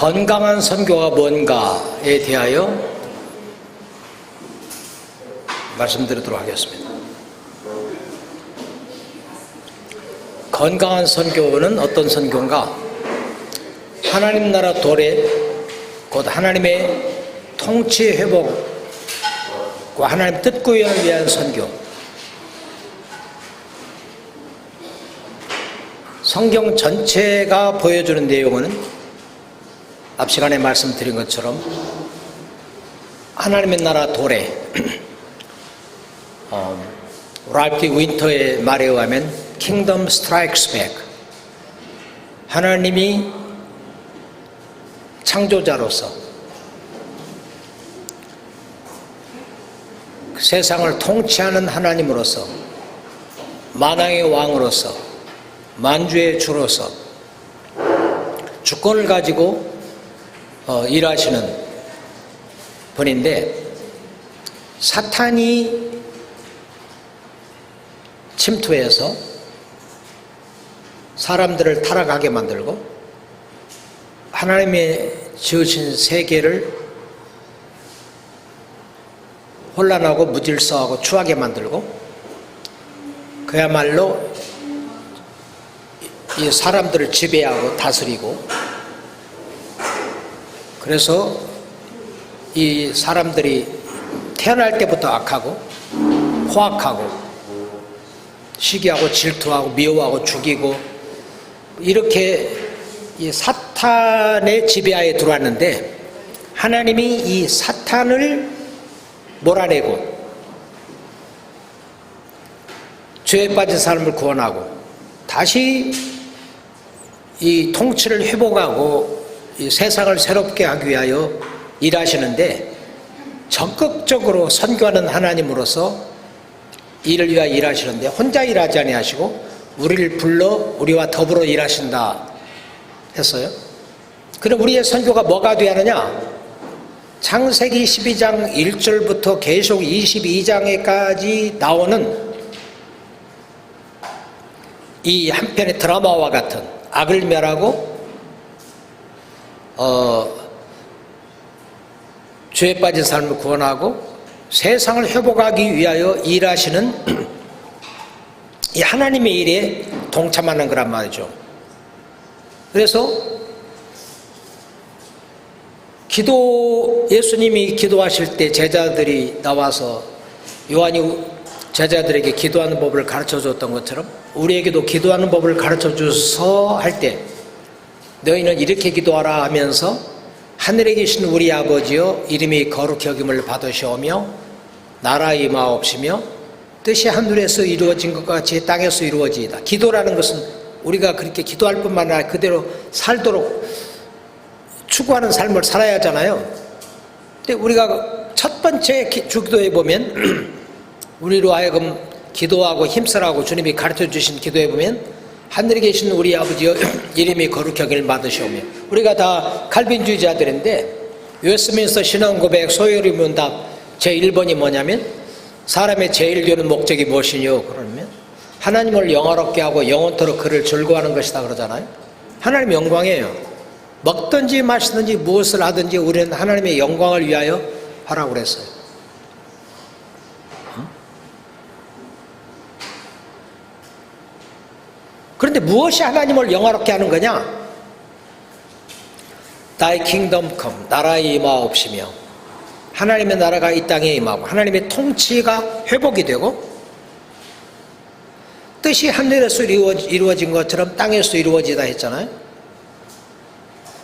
건강한 선교가 뭔가에 대하여 말씀드리도록 하겠습니다. 건강한 선교는 어떤 선교인가? 하나님 나라 도래, 곧 하나님의 통치 회복과 하나님 뜻 구현을 위한 선교. 성경 전체가 보여주는 내용은 앞 시간에 말씀드린 것처럼 하나님의 나라 도래, 랄프 윈터의 말에 의하면 Kingdom Strikes Back, 하나님이 창조자로서 세상을 통치하는 하나님으로서 만왕의 왕으로서 만주의 주로서 주권을 가지고 일하시는 분인데, 사탄이 침투해서 사람들을 타락하게 만들고 하나님의 지으신 세계를 혼란하고 무질서하고 추하게 만들고, 그야말로 이 사람들을 지배하고 다스리고, 그래서 이 사람들이 태어날 때부터 악하고 포악하고 시기하고 질투하고 미워하고 죽이고, 이렇게 이 사탄의 지배하에 들어왔는데, 하나님이 이 사탄을 몰아내고 죄에 빠진 사람을 구원하고 다시 이 통치를 회복하고 이 세상을 새롭게 하기 위하여 일하시는데, 적극적으로 선교하는 하나님으로서 이를 위하여 일하시는데 혼자 일하지 아니하시고 우리를 불러 우리와 더불어 일하신다 했어요. 그럼 우리의 선교가 뭐가 되어야 하느냐? 창세기 12장 1절부터 계속 22장에까지 나오는 이 한편의 드라마와 같은 악을 멸하고 죄에 빠진 삶을 구원하고 세상을 회복하기 위하여 일하시는 이 하나님의 일에 동참하는 거란 말이죠. 그래서 예수님이 기도하실 때 제자들이 나와서 요한이 제자들에게 기도하는 법을 가르쳐 줬던 것처럼 우리에게도 기도하는 법을 가르쳐 주서 할 때 너희는 이렇게 기도하라 하면서, 하늘에 계신 우리 아버지여 이름이 거룩히 여김을 받으시오며 나라 임하옵시며 뜻이 하늘에서 이루어진 것 같이 땅에서 이루어지이다. 기도라는 것은 우리가 그렇게 기도할 뿐만 아니라 그대로 살도록 추구하는 삶을 살아야 하잖아요. 근데 우리가 첫 번째 기도에 보면 우리로 하여금 기도하고 힘쓰라고 주님이 가르쳐 주신 기도에 보면, 하늘에 계신 우리 아버지여 이름이 거룩히 여김을 받으시오며, 우리가 다 칼빈주의자들인데 웨스트민스터 신앙고백 소요리 문답 제1번이 뭐냐면, 사람의 제일 되는 목적이 무엇이뇨? 그러면 하나님을 영화롭게 하고 영원토록 그를 즐거워하는 것이다 그러잖아요. 하나님의 영광이에요. 먹든지 마시든지 무엇을 하든지 우리는 하나님의 영광을 위하여 하라고 그랬어요. 그런데 무엇이 하나님을 영화롭게 하는 거냐? Thy kingdom come, 나라의 임하옵시며, 하나님의 나라가 이 땅에 임하고 하나님의 통치가 회복이 되고 뜻이 하늘에서 이루어진 것처럼 땅에서 이루어지다 했잖아요.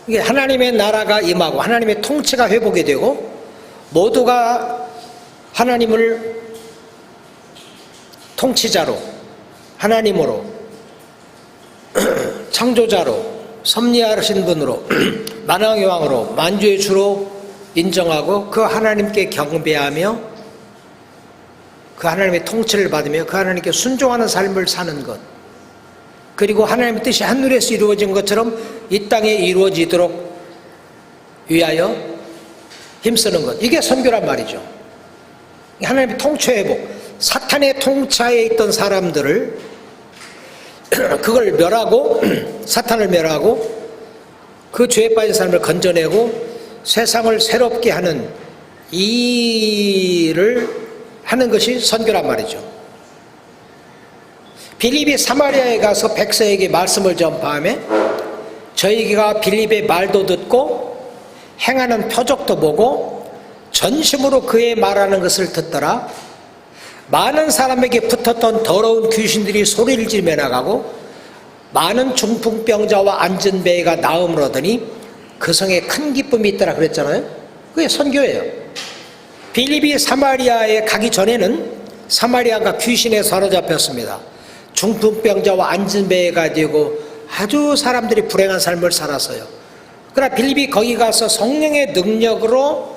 이게 하나님의 나라가 임하고 하나님의 통치가 회복이 되고 모두가 하나님을 통치자로, 하나님으로, 창조자로, 섭리하신 분으로, 만왕의 왕으로, 만주의 주로 인정하고 그 하나님께 경배하며 그 하나님의 통치를 받으며 그 하나님께 순종하는 삶을 사는 것, 그리고 하나님의 뜻이 하늘에서 이루어진 것처럼 이 땅에 이루어지도록 위하여 힘쓰는 것, 이게 선교란 말이죠. 하나님의 통치 회복, 사탄의 통치하에 있던 사람들을 그걸 멸하고, 사탄을 멸하고 그 죄에 빠진 사람을 건져내고 세상을 새롭게 하는 이 일을 하는 것이 선교란 말이죠. 빌립이 사마리아에 가서 백성에게 말씀을 전파하며 저희가 빌립의 말도 듣고 행하는 표적도 보고 전심으로 그의 말하는 것을 듣더라. 많은 사람에게 붙었던 더러운 귀신들이 소리를 지르며 나가고 많은 중풍병자와 앉은 배가 나음을 얻으니 그 성에 큰 기쁨이 있더라 그랬잖아요. 그게 선교예요. 빌립이 사마리아에 가기 전에는 사마리아가 귀신에 사로잡혔습니다. 중풍병자와 앉은 배가 되고 아주 사람들이 불행한 삶을 살았어요. 그러나 빌립이 거기 가서 성령의 능력으로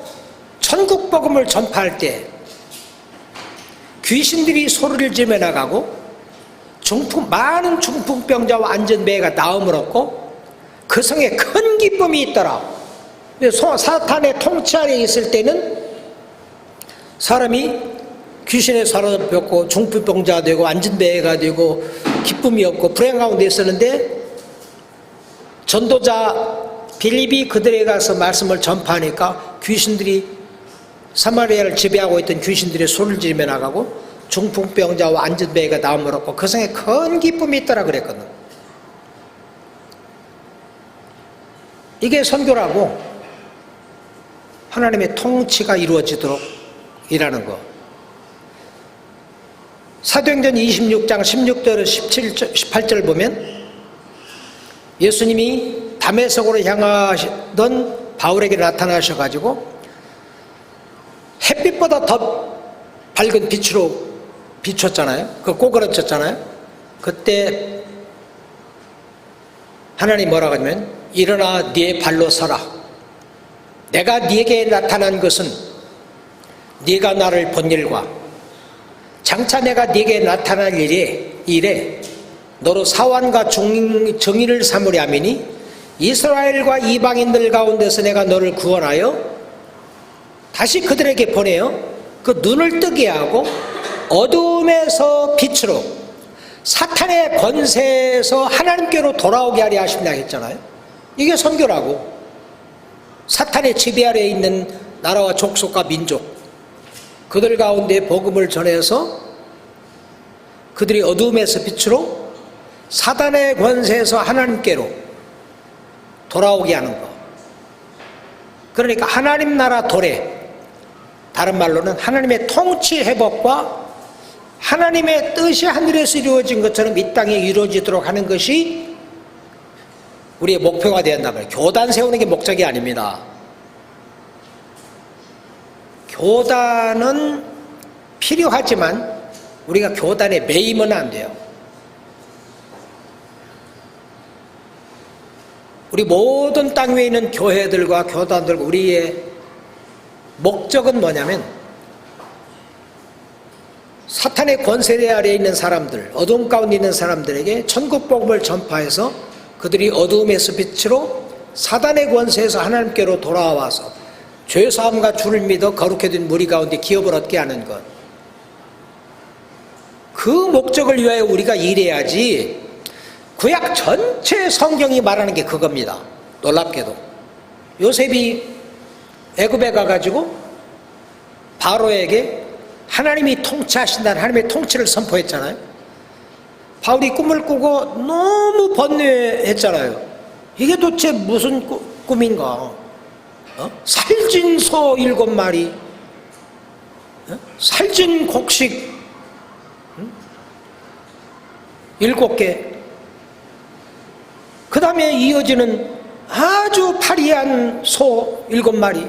천국 복음을 전파할 때 귀신들이 소리를 지르며 나가고 많은 중풍병자와 앉은 배가 나음을 얻고 그 성에 큰 기쁨이 있더라. 사탄의 통치 아래 있을 때는 사람이 귀신에 사로잡혔고 중풍병자가 되고 앉은 배가 되고 기쁨이 없고 불행 가운데 있었는데 전도자 빌립이 그들에게 가서 말씀을 전파하니까 귀신들이 사마리아를 지배하고 있던 귀신들이 소리를 지르며 나가고 중풍병자와 앉은 배가 나음을 얻고 그 성에 큰 기쁨이 있더라 그랬거든. 이게 선교라고 하나님의 통치가 이루어지도록 일하는 거. 사도행전 26장 16절에서 18절 보면 예수님이 다메섹으로 향하던 바울에게 나타나셔가지고 햇빛보다 더 밝은 빛으로 비췄잖아요. 그 꼬그라쳤잖아요. 그때 하나님 뭐라고 하냐면 일어나 네 발로 서라. 내가 네게 나타난 것은 네가 나를 본 일과 장차 내가 네게 나타날 일에 너로 사완과 정의를 삼으려 함이니 이스라엘과 이방인들 가운데서 내가 너를 구원하여 다시 그들에게 보내어 그 눈을 뜨게 하고 어두움에서 빛으로 사탄의 권세에서 하나님께로 돌아오게 하려 하신다 했잖아요. 이게 선교라고. 사탄의 지배 아래에 있는 나라와 족속과 민족 그들 가운데 복음을 전해서 그들이 어두움에서 빛으로 사단의 권세에서 하나님께로 돌아오게 하는 것. 그러니까 하나님 나라 도래, 다른 말로는 하나님의 통치 회복과 하나님의 뜻이 하늘에서 이루어진 것처럼 이 땅에 이루어지도록 하는 것이 우리의 목표가 되어야 한단 말이에요. 교단 세우는 게 목적이 아닙니다. 교단은 필요하지만 우리가 교단에 매이면 안 돼요. 우리 모든 땅 위에 있는 교회들과 교단들과 우리의 목적은 뭐냐면 사탄의 권세 아래에 있는 사람들, 어두움 가운데 있는 사람들에게 천국 복음을 전파해서 그들이 어두움에서 빛으로 사단의 권세에서 하나님께로 돌아와서 죄사함과 주를 믿어 거룩해 된 무리 가운데 기업을 얻게 하는 것. 그 목적을 위하여 우리가 일해야지. 구약 전체 성경이 말하는 게 그겁니다. 놀랍게도 요셉이 애굽에 가가지고 바로에게 하나님이 통치하신다는 하나님의 통치를 선포했잖아요. 바울이 꿈을 꾸고 너무 번뇌했잖아요. 이게 도대체 무슨 꿈인가? 살진 소 7마리, 살진 곡식 7개, 그 다음에 이어지는 아주 파리한 소 7마리,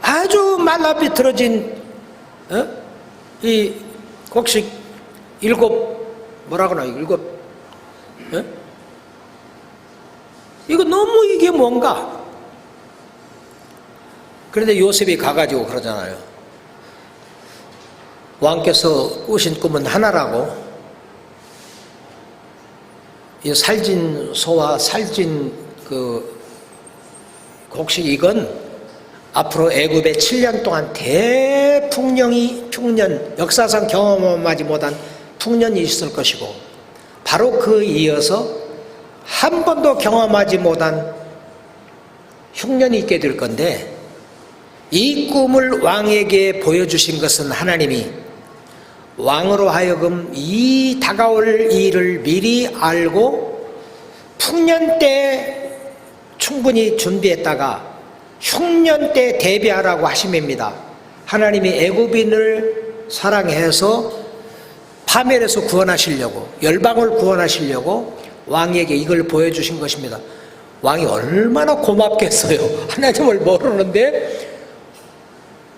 아주 말라비틀어진 이 곡식 7, 뭐라고 하나, 7, 이거 너무 이게 뭔가. 그런데 요셉이 가가지고 그러잖아요. 왕께서 꾸신 꿈은 하나라고. 이 살진 소와 살진 그 곡식 이건 앞으로 애굽에 7년 동안 풍년, 역사상 경험하지 못한 풍년이 있을 것이고 바로 그 이어서 한 번도 경험하지 못한 흉년이 있게 될 건데, 이 꿈을 왕에게 보여주신 것은 하나님이 왕으로 하여금 이 다가올 일을 미리 알고 풍년 때 충분히 준비했다가 흉년 때 대비하라고 하심입니다. 하나님이 애굽인을 사랑해서 파멸에서 구원하시려고, 열방을 구원하시려고 왕에게 이걸 보여주신 것입니다. 왕이 얼마나 고맙겠어요. 하나님을 모르는데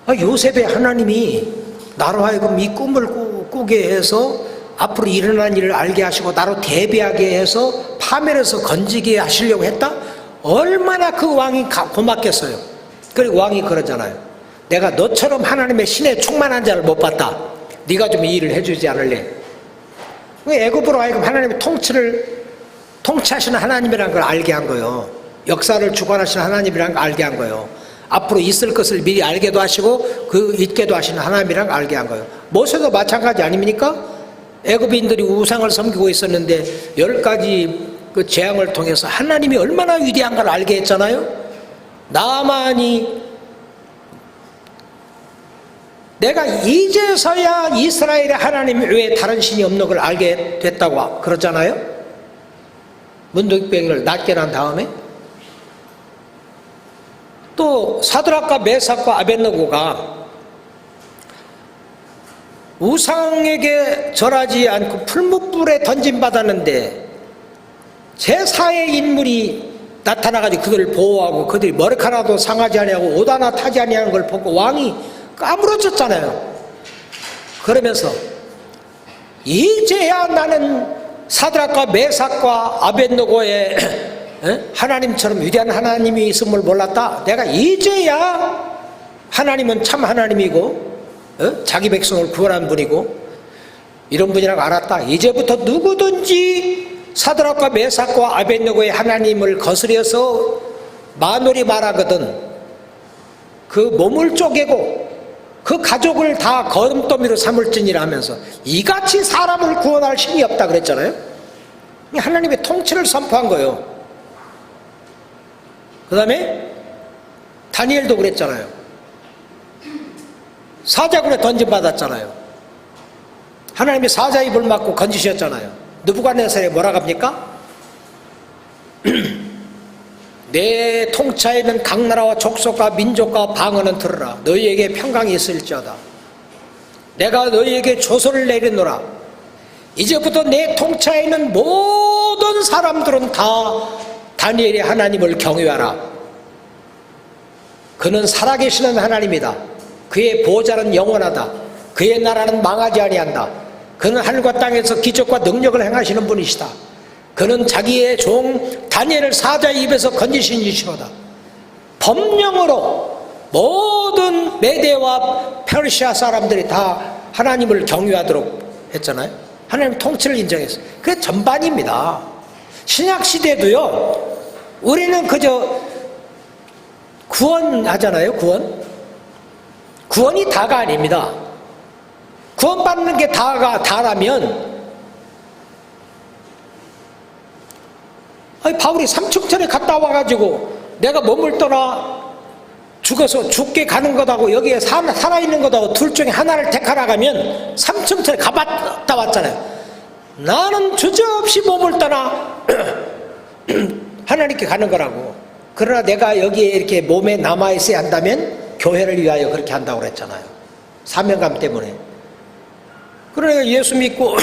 요셉의 하나님이 나로 하여금 이 꿈을 꾸게 해서 앞으로 일어난 일을 알게 하시고 나로 대비하게 해서 파멸에서 건지게 하시려고 했다? 얼마나 그 왕이 고맙겠어요. 그리고 왕이 그러잖아요. 내가 너처럼 하나님의 신에 충만한 자를 못 봤다. 네가 좀 이 일을 해주지 않을래? 애굽으로 하여금 하나님의 통치하시는 하나님이라는 걸 알게 한 거예요. 역사를 주관하시는 하나님이라는 걸 알게 한 거예요. 앞으로 있을 것을 미리 알게도 하시고 그 있게도 하시는 하나님이라는 걸 알게 한 거예요. 모세도 마찬가지 아닙니까? 애굽인들이 우상을 섬기고 있었는데 10가지 그 재앙을 통해서 하나님이 얼마나 위대한 걸 알게 했잖아요. 나만이 내가 이제서야 이스라엘의 하나님 외에 다른 신이 없는 걸 알게 됐다고 그러잖아요. 문둥병을 낫게 난 다음에 또 사드락과 메삭과 아벳느고가 우상에게 절하지 않고 풀무불에 던짐받았는데 제4의 인물이 나타나가지고 그들을 보호하고 그들이 머리카락도 상하지 아니하고 옷 하나 타지 아니하는 걸 보고 왕이 까무러졌잖아요. 그러면서 이제야 나는 사드락과 메삭과 아벳느고의 하나님처럼 위대한 하나님이 있음을 몰랐다. 내가 이제야 하나님은 참 하나님이고 자기 백성을 구원한 분이고 이런 분이라고 알았다. 이제부터 누구든지 사드락과 메삭과 아벳느고의 하나님을 거스려서 마누리 말하거든 그 몸을 쪼개고 그 가족을 다 거름더미로 삼을지니라 하면서 이같이 사람을 구원할 신이 없다 그랬잖아요. 하나님의 통치를 선포한 거예요. 그 다음에 다니엘도 그랬잖아요. 사자굴에 던짐받았잖아요. 하나님이 사자 입을 막고 건지셨잖아요. 느부갓네살이 뭐라 합니까? 내 통치하에 있는 각 나라와 족속과 민족과 방언은 들으라. 너희에게 평강이 있을지어다. 내가 너희에게 조서를 내리노라. 이제부터 내 통치하에 있는 모든 사람들은 다 다니엘의 하나님을 경외하라. 그는 살아계시는 하나님이다. 그의 보좌는 영원하다. 그의 나라는 망하지 아니한다. 그는 하늘과 땅에서 기적과 능력을 행하시는 분이시다. 그는 자기의 종 다니엘을 사자의 입에서 건지신 이시로다. 법령으로 모든 메대와 페르시아 사람들이 다 하나님을 경외하도록 했잖아요. 하나님 통치를 인정했어요. 그게 전반입니다. 신약 시대도요. 우리는 그저 구원하잖아요. 구원이 다가 아닙니다. 구원받는 게 다라면 바울이 삼층천에 갔다 와가지고 내가 몸을 떠나 죽어서 죽게 가는 것하고 여기에 살아있는 것하고 둘 중에 하나를 택하라 하면 삼층천에 가봤다 왔잖아요. 나는 주저없이 몸을 떠나 하나님께 가는 거라고. 그러나 내가 여기에 이렇게 몸에 남아있어야 한다면 교회를 위하여 그렇게 한다고 그랬잖아요. 사명감 때문에. 그러니까 예수 믿고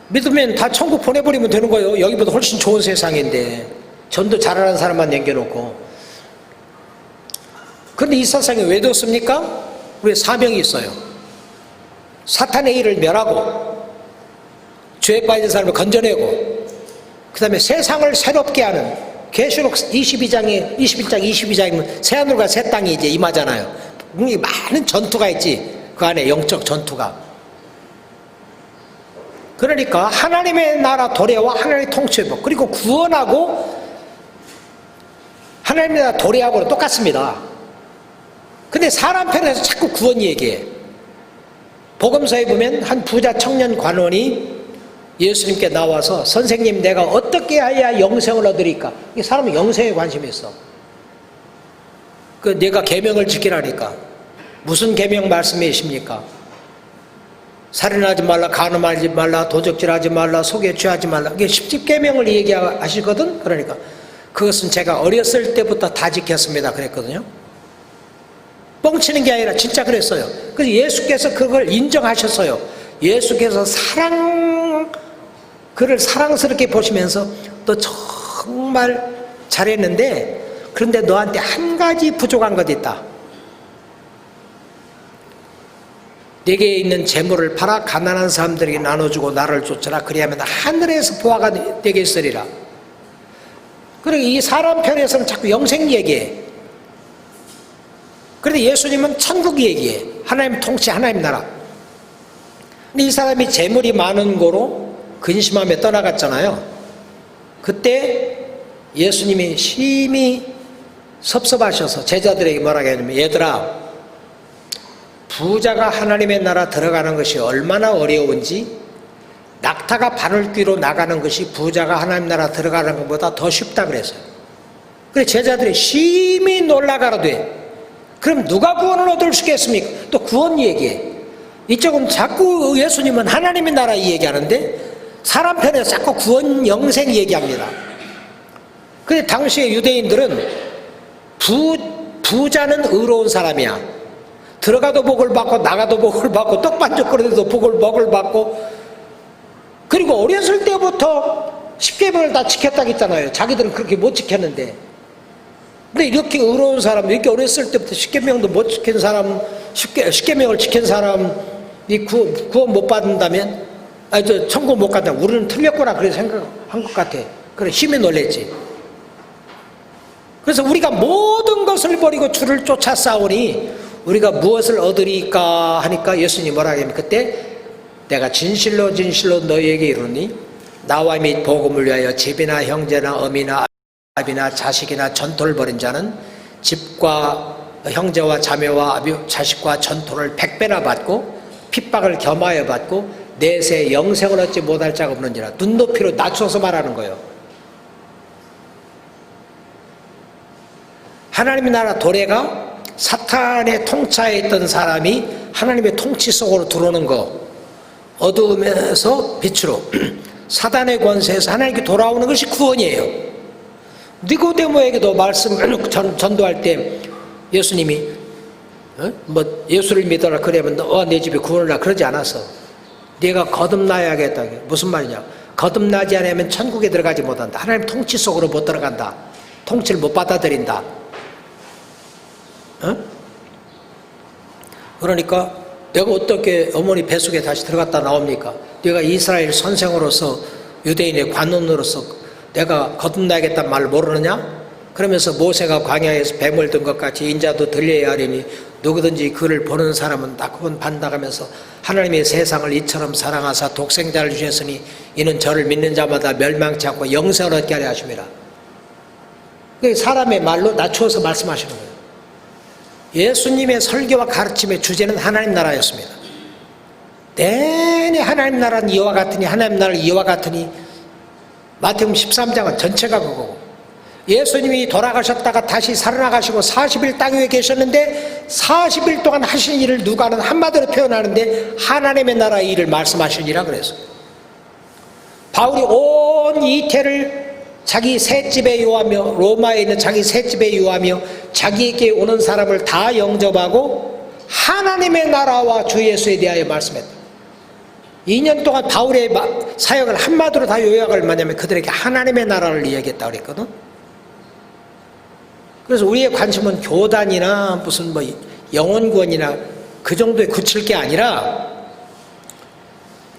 믿으면 다 천국 보내버리면 되는 거예요. 여기보다 훨씬 좋은 세상인데 전도 잘하는 사람만 남겨놓고. 그런데 이 세상에 왜 뒀습니까? 우리의 사명이 있어요. 사탄의 일을 멸하고 죄에 빠진 사람을 건져내고 그 다음에 세상을 새롭게 하는 계시록 21장 22장이면 새하늘과 새 땅이 이제 임하잖아요. 많은 전투가 있지. 그 안에 영적 전투가. 그러니까 하나님의 나라 도래와 하나님의 통치회복 그리고 구원하고 하나님의 나라 도래하고는 똑같습니다. 근데 사람 편에서 자꾸 구원 얘기해. 복음서에 보면 한 부자 청년 관원이 예수님께 나와서 선생님 내가 어떻게 해야 영생을 얻으리까? 이 사람은 영생에 관심이 있어. 내가 계명을 지키라니까. 무슨 계명 말씀이십니까? 살인하지 말라, 간음하지 말라, 도적질하지 말라, 속에 취하지 말라. 이게 10계명을 얘기하시거든. 그러니까 그것은 제가 어렸을 때부터 다 지켰습니다 그랬거든요. 뻥치는 게 아니라 진짜 그랬어요. 그래서 예수께서 그걸 인정하셨어요. 예수께서 그를 사랑스럽게 보시면서 너 정말 잘했는데 그런데 너한테 한 가지 부족한 것 있다. 내게 있는 재물을 팔아 가난한 사람들에게 나눠주고 나를 쫓으라. 그리하면 하늘에서 보화가 되게 있으리라. 그리고 이 사람 편에서는 자꾸 영생 얘기해. 그런데 예수님은 천국 얘기해. 하나님 통치, 하나님 나라. 근데 이 사람이 재물이 많은 거로 근심하며 떠나갔잖아요. 그때 예수님이 심히 섭섭하셔서 제자들에게 뭐라고 했냐면, 얘들아, 부자가 하나님의 나라 들어가는 것이 얼마나 어려운지 낙타가 바늘귀로 나가는 것이 부자가 하나님 나라 들어가는 것보다 더 쉽다 그랬어요. 그래서 제자들이 심히 놀라가로되 그럼 누가 구원을 얻을 수 있겠습니까? 또 구원 얘기해. 이쪽은 자꾸 예수님은 하나님의 나라 얘기하는데 사람 편에서 자꾸 구원 영생 얘기합니다. 그런데 당시에 유대인들은 부자는 의로운 사람이야. 들어가도 복을 받고 나가도 복을 받고 떡반죽거리도 복을 받고, 그리고 어렸을 때부터 10계명을 다 지켰다고 했잖아요. 자기들은 그렇게 못 지켰는데. 근데 이렇게 의로운 사람, 이렇게 어렸을 때부터 10계명도 못 지킨 사람, 10계명을 지킨 사람이 구원 못 받는다면, 천국 못 간다면 우리는 틀렸구나 그렇게 생각한 것 같아. 그래 힘이 놀랬지. 그래서 우리가 모든 것을 버리고 주를 쫓아 싸우니 우리가 무엇을 얻으리까 하니까 예수님이 뭐라 하냐면, 그때 내가 진실로 진실로 너희에게 이르니 나와 및 복음을 위하여 집이나 형제나 어미나 아비나 자식이나 전토를 벌인 자는 집과 형제와 자매와 자식과 전토를 100배나 받고 핍박을 겸하여 받고 내세 영생을 얻지 못할 자가 없는지라. 눈높이로 낮춰서 말하는 거예요. 하나님의 나라 도래가 사탄의 통치하에 있던 사람이 하나님의 통치 속으로 들어오는 거, 어두움에서 빛으로 사단의 권세에서 하나님께 돌아오는 것이 구원이에요. 니고데모에게도 말씀 전도할 때 예수님이 예수를 믿어라 그러면 너와 내 집에 구원을 라 그러지 않았어. 네가 거듭나야겠다. 무슨 말이냐? 거듭나지 않으면 천국에 들어가지 못한다. 하나님 통치 속으로 못 들어간다. 통치를 못 받아들인다. 그러니까 내가 어떻게 어머니 뱃속에 다시 들어갔다 나옵니까? 내가 이스라엘 선생으로서 유대인의 관원으로서 내가 거듭나겠다는 말을 모르느냐? 그러면서 모세가 광야에서 뱀을 든 것 같이 인자도 들려야 하리니 누구든지 그를 보는 사람은 다 구원 받는다면서 하나님의 세상을 이처럼 사랑하사 독생자를 주셨으니 이는 저를 믿는 자마다 멸망치 않고 영생을 얻게 하려 하심이라. 사람의 말로 낮추어서 말씀하시는 거예요. 예수님의 설교와 가르침의 주제는 하나님 나라였습니다. 내내 하나님 나라는 이와 같으니 하나님 나라는 이와 같으니 마태복음 13장은 전체가 그거고, 예수님이 돌아가셨다가 다시 살아나가시고 40일 땅 위에 계셨는데 40일 동안 하신 일을 누가는 한마디로 표현하는데 하나님의 나라의 일을 말씀하시니라 그랬어요. 바울이 온 이태를 자기 셋집에 유하며 로마에 있는 자기 셋집에 유하며 자기에게 오는 사람을 다 영접하고 하나님의 나라와 주 예수에 대하여 말씀했다. 2년 동안 바울의 사역을 한마디로 다 요약을 뭐냐면 그들에게 하나님의 나라를 이야기했다고 그랬거든. 그래서 우리의 관심은 교단이나 무슨 영혼구원이나 그 정도에 그칠 게 아니라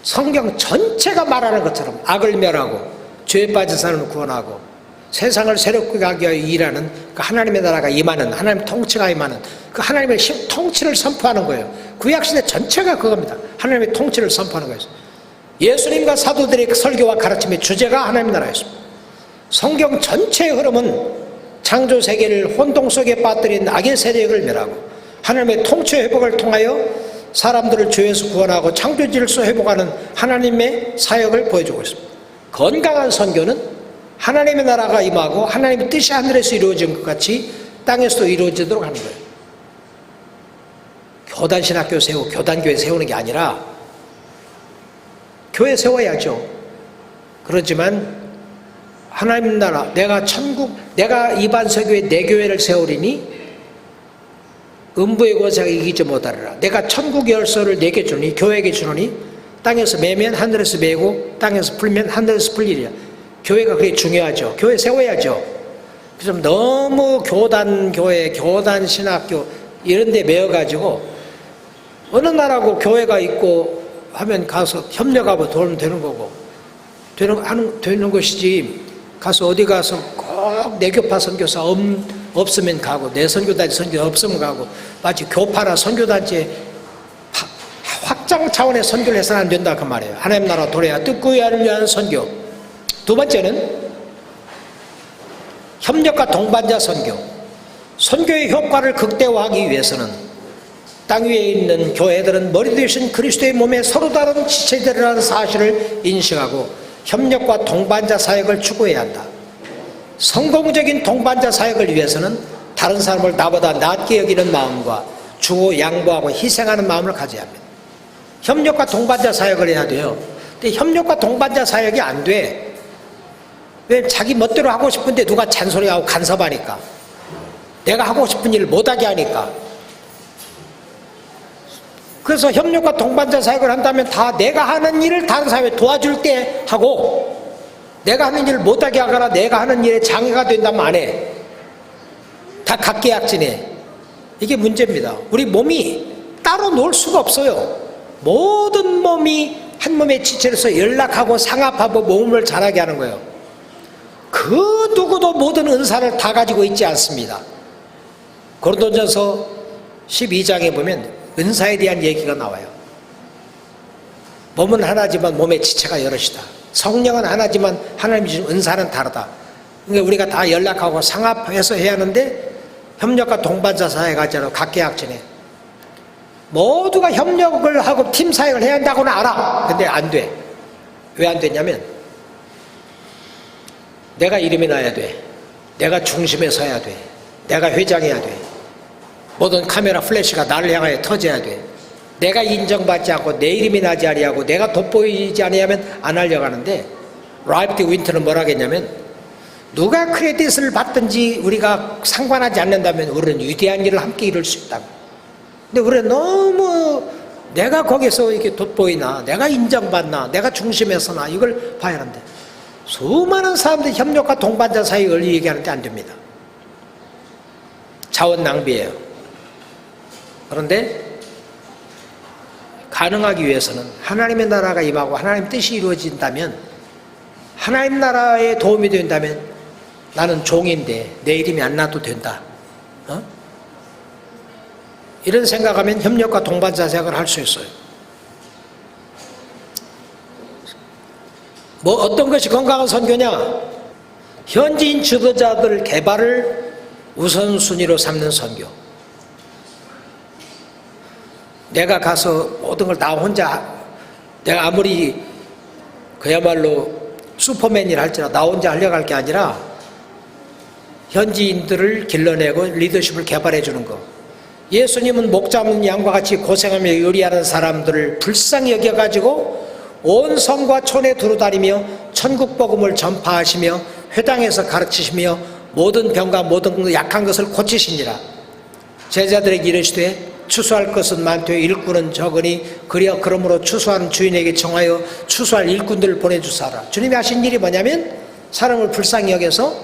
성경 전체가 말하는 것처럼 악을 멸하고 죄에 빠진 사람을 구원하고 세상을 새롭게 하기 위하여 일하는 그 하나님의 나라가 임하는, 하나님 통치가 임하는 그 하나님의 통치를 선포하는 거예요. 구약시대 전체가 그겁니다. 하나님의 통치를 선포하는 거예요. 예수님과 사도들의 설교와 가르침의 주제가 하나님의 나라였습니다. 성경 전체의 흐름은 창조 세계를 혼동 속에 빠뜨린 악의 세력을 멸하고 하나님의 통치 회복을 통하여 사람들을 죄에서 구원하고 창조 질서 회복하는 하나님의 사역을 보여주고 있습니다. 건강한 선교는 하나님의 나라가 임하고 하나님의 뜻이 하늘에서 이루어진 것 같이 땅에서도 이루어지도록 하는 거예요. 교단신학교 세우고 교단교회 세우는 게 아니라 교회 세워야죠. 그렇지만 하나님 나라, 내가 천국, 내가 이반석교회 내 교회를 세우리니 음부의 권세가 이기지 못하리라. 내가 천국 열쇠를 내게 주니, 교회에게 주노니 땅에서 매면 하늘에서 매고 땅에서 풀면 하늘에서 풀리리라. 교회가 그게 중요하죠. 교회 세워야죠. 그래서 너무 교단교회, 교단신학교 이런 데 매여가지고 어느 나라고 교회가 있고 하면 가서 협력하고 도우면 되는 거고 되는 것이지, 가서 어디 가서 꼭 내교파 선교사 없으면 가고 내 선교단체 선교 없으면 가고 마치 교파나 선교단체 확장 차원의 선교를 해서는 안 된다 그 말이에요. 하나님 나라 도래야 뜻구야를 위한 선교. 두 번째는 협력과 동반자 선교. 선교의 효과를 극대화하기 위해서는 땅 위에 있는 교회들은 머리 대신 그리스도의 몸에 서로 다른 지체들이라는 사실을 인식하고 협력과 동반자 사역을 추구해야 한다. 성공적인 동반자 사역을 위해서는 다른 사람을 나보다 낫게 여기는 마음과 주고 양보하고 희생하는 마음을 가져야 합니다. 협력과 동반자 사역을 해야 돼요. 근데 협력과 동반자 사역이 안 돼. 왜? 자기 멋대로 하고 싶은데 누가 잔소리하고 간섭하니까, 내가 하고 싶은 일을 못하게 하니까. 그래서 협력과 동반자 사역을 한다면 다 내가 하는 일을 다른 사람이 도와줄 때 하고, 내가 하는 일을 못하게 하거나 내가 하는 일에 장애가 된다면 안 해. 다 각계약진해. 이게 문제입니다. 우리 몸이 따로 놀 수가 없어요. 모든 몸이 한 몸의 지체로서 연락하고 상합하고 몸을 자라게 하는 거예요. 그 누구도 모든 은사를 다 가지고 있지 않습니다. 고린도전서 12장에 보면 은사에 대한 얘기가 나와요. 몸은 하나지만 몸의 지체가 여럿이다. 성령은 하나지만 하나님이 주신 은사는 다르다. 그러니까 우리가 다 연락하고 상합해서 해야 하는데 협력과 동반자 사회가 있잖아요. 각계약진해. 모두가 협력을 하고 팀 사역을 해야 한다고는 알아. 근데 안 돼. 왜 안 되냐면 내가 이름이 나야 돼. 내가 중심에 서야 돼. 내가 회장해야 돼. 모든 카메라 플래시가 나를 향하여 터져야 돼. 내가 인정받지 않고 내 이름이 나지 아니하고 내가 돋보이지 아니하면 안 하려고 하는데, 라이프 윈터는 뭐라 하겠냐면 누가 크레딧을 받든지 우리가 상관하지 않는다면 우리는 위대한 일을 함께 이룰 수 있다고. 근데 우리는 너무 내가 거기서 이렇게 돋보이나, 내가 인정받나, 내가 중심에 서나 이걸 봐야 하는데, 수많은 사람들이 협력과 동반자 사역을 얘기하는데 안 됩니다. 자원 낭비예요. 그런데 가능하기 위해서는 하나님의 나라가 임하고 하나님 뜻이 이루어진다면, 하나님 나라에 도움이 된다면 나는 종인데 내 이름이 안 나도 된다. 이런 생각하면 협력과 동반자 사역을 할 수 있어요. 뭐 어떤 것이 건강한 선교냐? 현지인 지도자들 개발을 우선순위로 삼는 선교. 내가 가서 모든 걸 나 혼자, 내가 아무리 그야말로 슈퍼맨이라 할지라도 나 혼자 하려고 할 게 아니라 현지인들을 길러내고 리더십을 개발해 주는 거. 예수님은 목 잡는 양과 같이 고생하며 요리하는 사람들을 불쌍히 여겨가지고 온 성과 촌에 두루다니며 천국 복음을 전파하시며 회당에서 가르치시며 모든 병과 모든 약한 것을 고치시니라. 제자들에게 이르시되 추수할 것은 많되 일꾼은 적으니 그러므로 추수하는 주인에게 청하여 추수할 일꾼들을 보내주사라. 주님이 하신 일이 뭐냐면 사람을 불쌍히 여겨서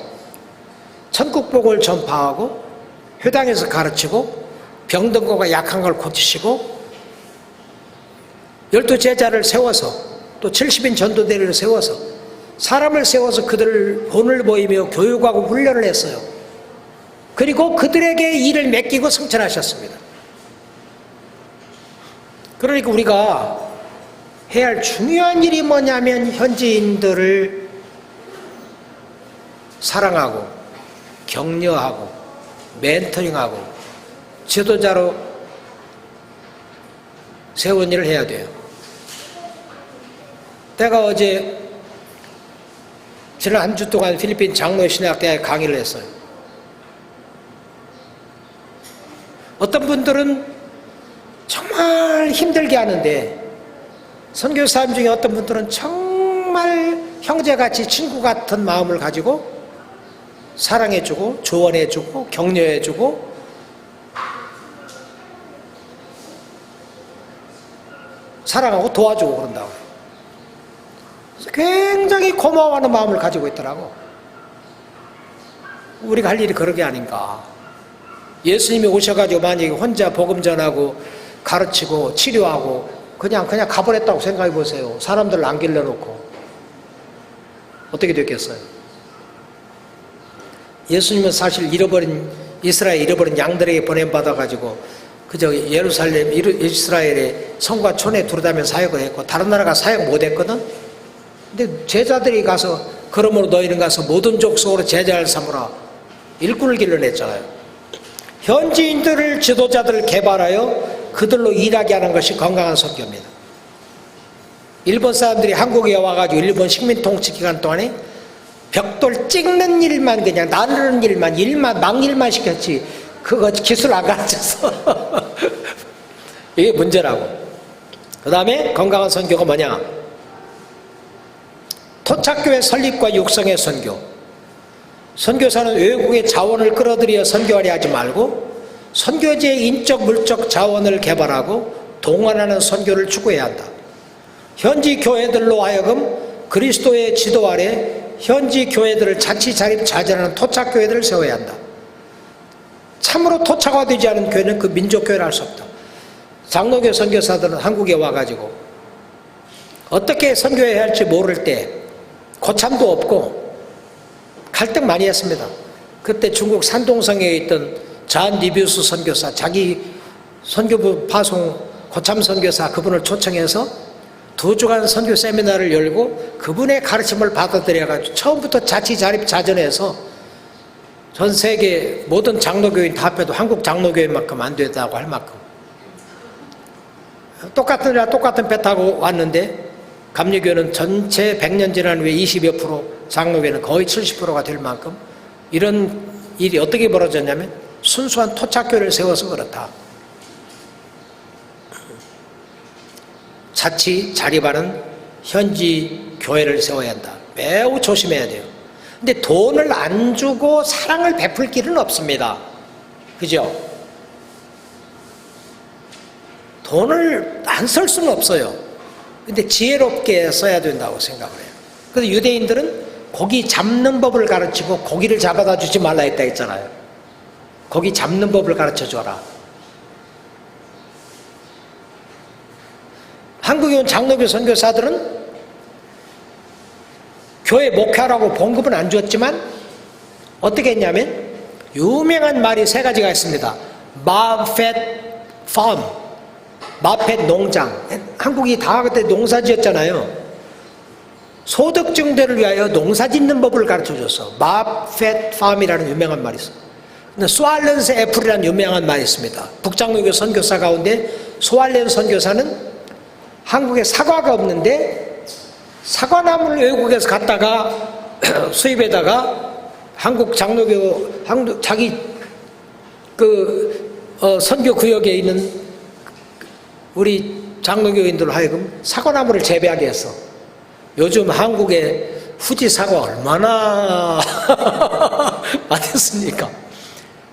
천국 복음을 전파하고 회당에서 가르치고 병든 거가 약한 걸 고치시고 12제자를 세워서 또 70인 전도대를 세워서 사람을 세워서 그들을 본을 보이며 교육하고 훈련을 했어요. 그리고 그들에게 일을 맡기고 성천하셨습니다. 그러니까 우리가 해야 할 중요한 일이 뭐냐면 현지인들을 사랑하고 격려하고 멘토링하고 지도자로 세운 일을 해야 돼요. 내가 어제 지난 한 주 동안 필리핀 장로신학대학에 강의를 했어요. 어떤 분들은 정말 힘들게 하는데 선교사님 중에 어떤 분들은 정말 형제같이 친구 같은 마음을 가지고 사랑해주고 조언해주고 격려해주고 사랑하고 도와주고 그런다고. 굉장히 고마워하는 마음을 가지고 있더라고. 우리가 할 일이 그런 게 아닌가. 예수님이 오셔가지고 만약에 혼자 복음 전하고 가르치고 치료하고 그냥 가버렸다고 생각해 보세요. 사람들을 안 길러놓고 어떻게 됐겠어요? 예수님은 사실 이스라엘 잃어버린 양들에게 보냄받아가지고 그저 예루살렘 이스라엘의 성과 촌에 두루다니며 사역을 했고 다른 나라가 사역 못했거든. 근데 제자들이 가서 그러므로 너희는 가서 모든 족속으로 제자를 삼으라 일꾼을 길러냈잖아요. 현지인들을 지도자들을 개발하여 그들로 일하게 하는 것이 건강한 선교입니다. 일본 사람들이 한국에 와가지고 일본 식민 통치 기간 동안에 벽돌 찍는 일만 그냥 나르는 일만 막일만 시켰지 그거 기술 안 가르쳐서 이게 문제라고. 그 다음에 건강한 선교가 뭐냐? 토착교회 설립과 육성의 선교. 선교사는 외국의 자원을 끌어들여 선교하려 하지 말고 선교지의 인적 물적 자원을 개발하고 동원하는 선교를 추구해야 한다. 현지 교회들로 하여금 그리스도의 지도 아래 현지 교회들을 자치 자립 자전하는 토착교회들을 세워야 한다. 참으로 토착화되지 않은 교회는 그 민족교회를 할 수 없다. 장로교 선교사들은 한국에 와가지고 어떻게 선교해야 할지 모를 때 고참도 없고 갈등 많이 했습니다. 그때 중국 산동성에 있던 잔 리뷰스 선교사, 자기 선교부 파송 고참 선교사 그분을 초청해서 2주간 선교 세미나를 열고 그분의 가르침을 받아들여가지고 처음부터 자치 자립 자전해서 전 세계 모든 장로교인 다 합해도 한국 장로교인만큼 안 된다고 할 만큼 똑같은 배 타고 왔는데 감리교는 전체 100년 지난 후에 20여 프로, 장로교는 거의 70%가 될 만큼 이런 일이 어떻게 벌어졌냐면 순수한 토착교회를 세워서 그렇다. 자치 자립하는 현지 교회를 세워야 한다. 매우 조심해야 돼요. 근데 돈을 안 주고 사랑을 베풀 길은 없습니다. 그죠? 돈을 안 쓸 수는 없어요. 근데 지혜롭게 써야 된다고 생각을 해요. 그래서 유대인들은 고기 잡는 법을 가르치고 고기를 잡아다 주지 말라 했다 했잖아요. 고기 잡는 법을 가르쳐 줘라. 한국에 온 장로교 선교사들은 교회 목회하라고 봉급은 안 줬지만 어떻게 했냐면 유명한 말이 3가지가 있습니다. 마펫 팜, 마펫 농장. 한국이 다 그때 농사 지었잖아요. 소득 증대를 위하여 농사 짓는 법을 가르쳐줬어. 마펫 팜이라는 유명한 말이 있어. 소알렌스 애플이라는 유명한 말이 있습니다. 북장로교 선교사 가운데 소알렌 선교사는 한국에 사과가 없는데 사과나무를 외국에서 갖다가 수입에다가 한국 장로교 자기 선교 구역에 있는 우리 장로교인들 하여금 사과나무를 재배하게 했어. 요즘 한국에 후지 사과 얼마나 많았습니까?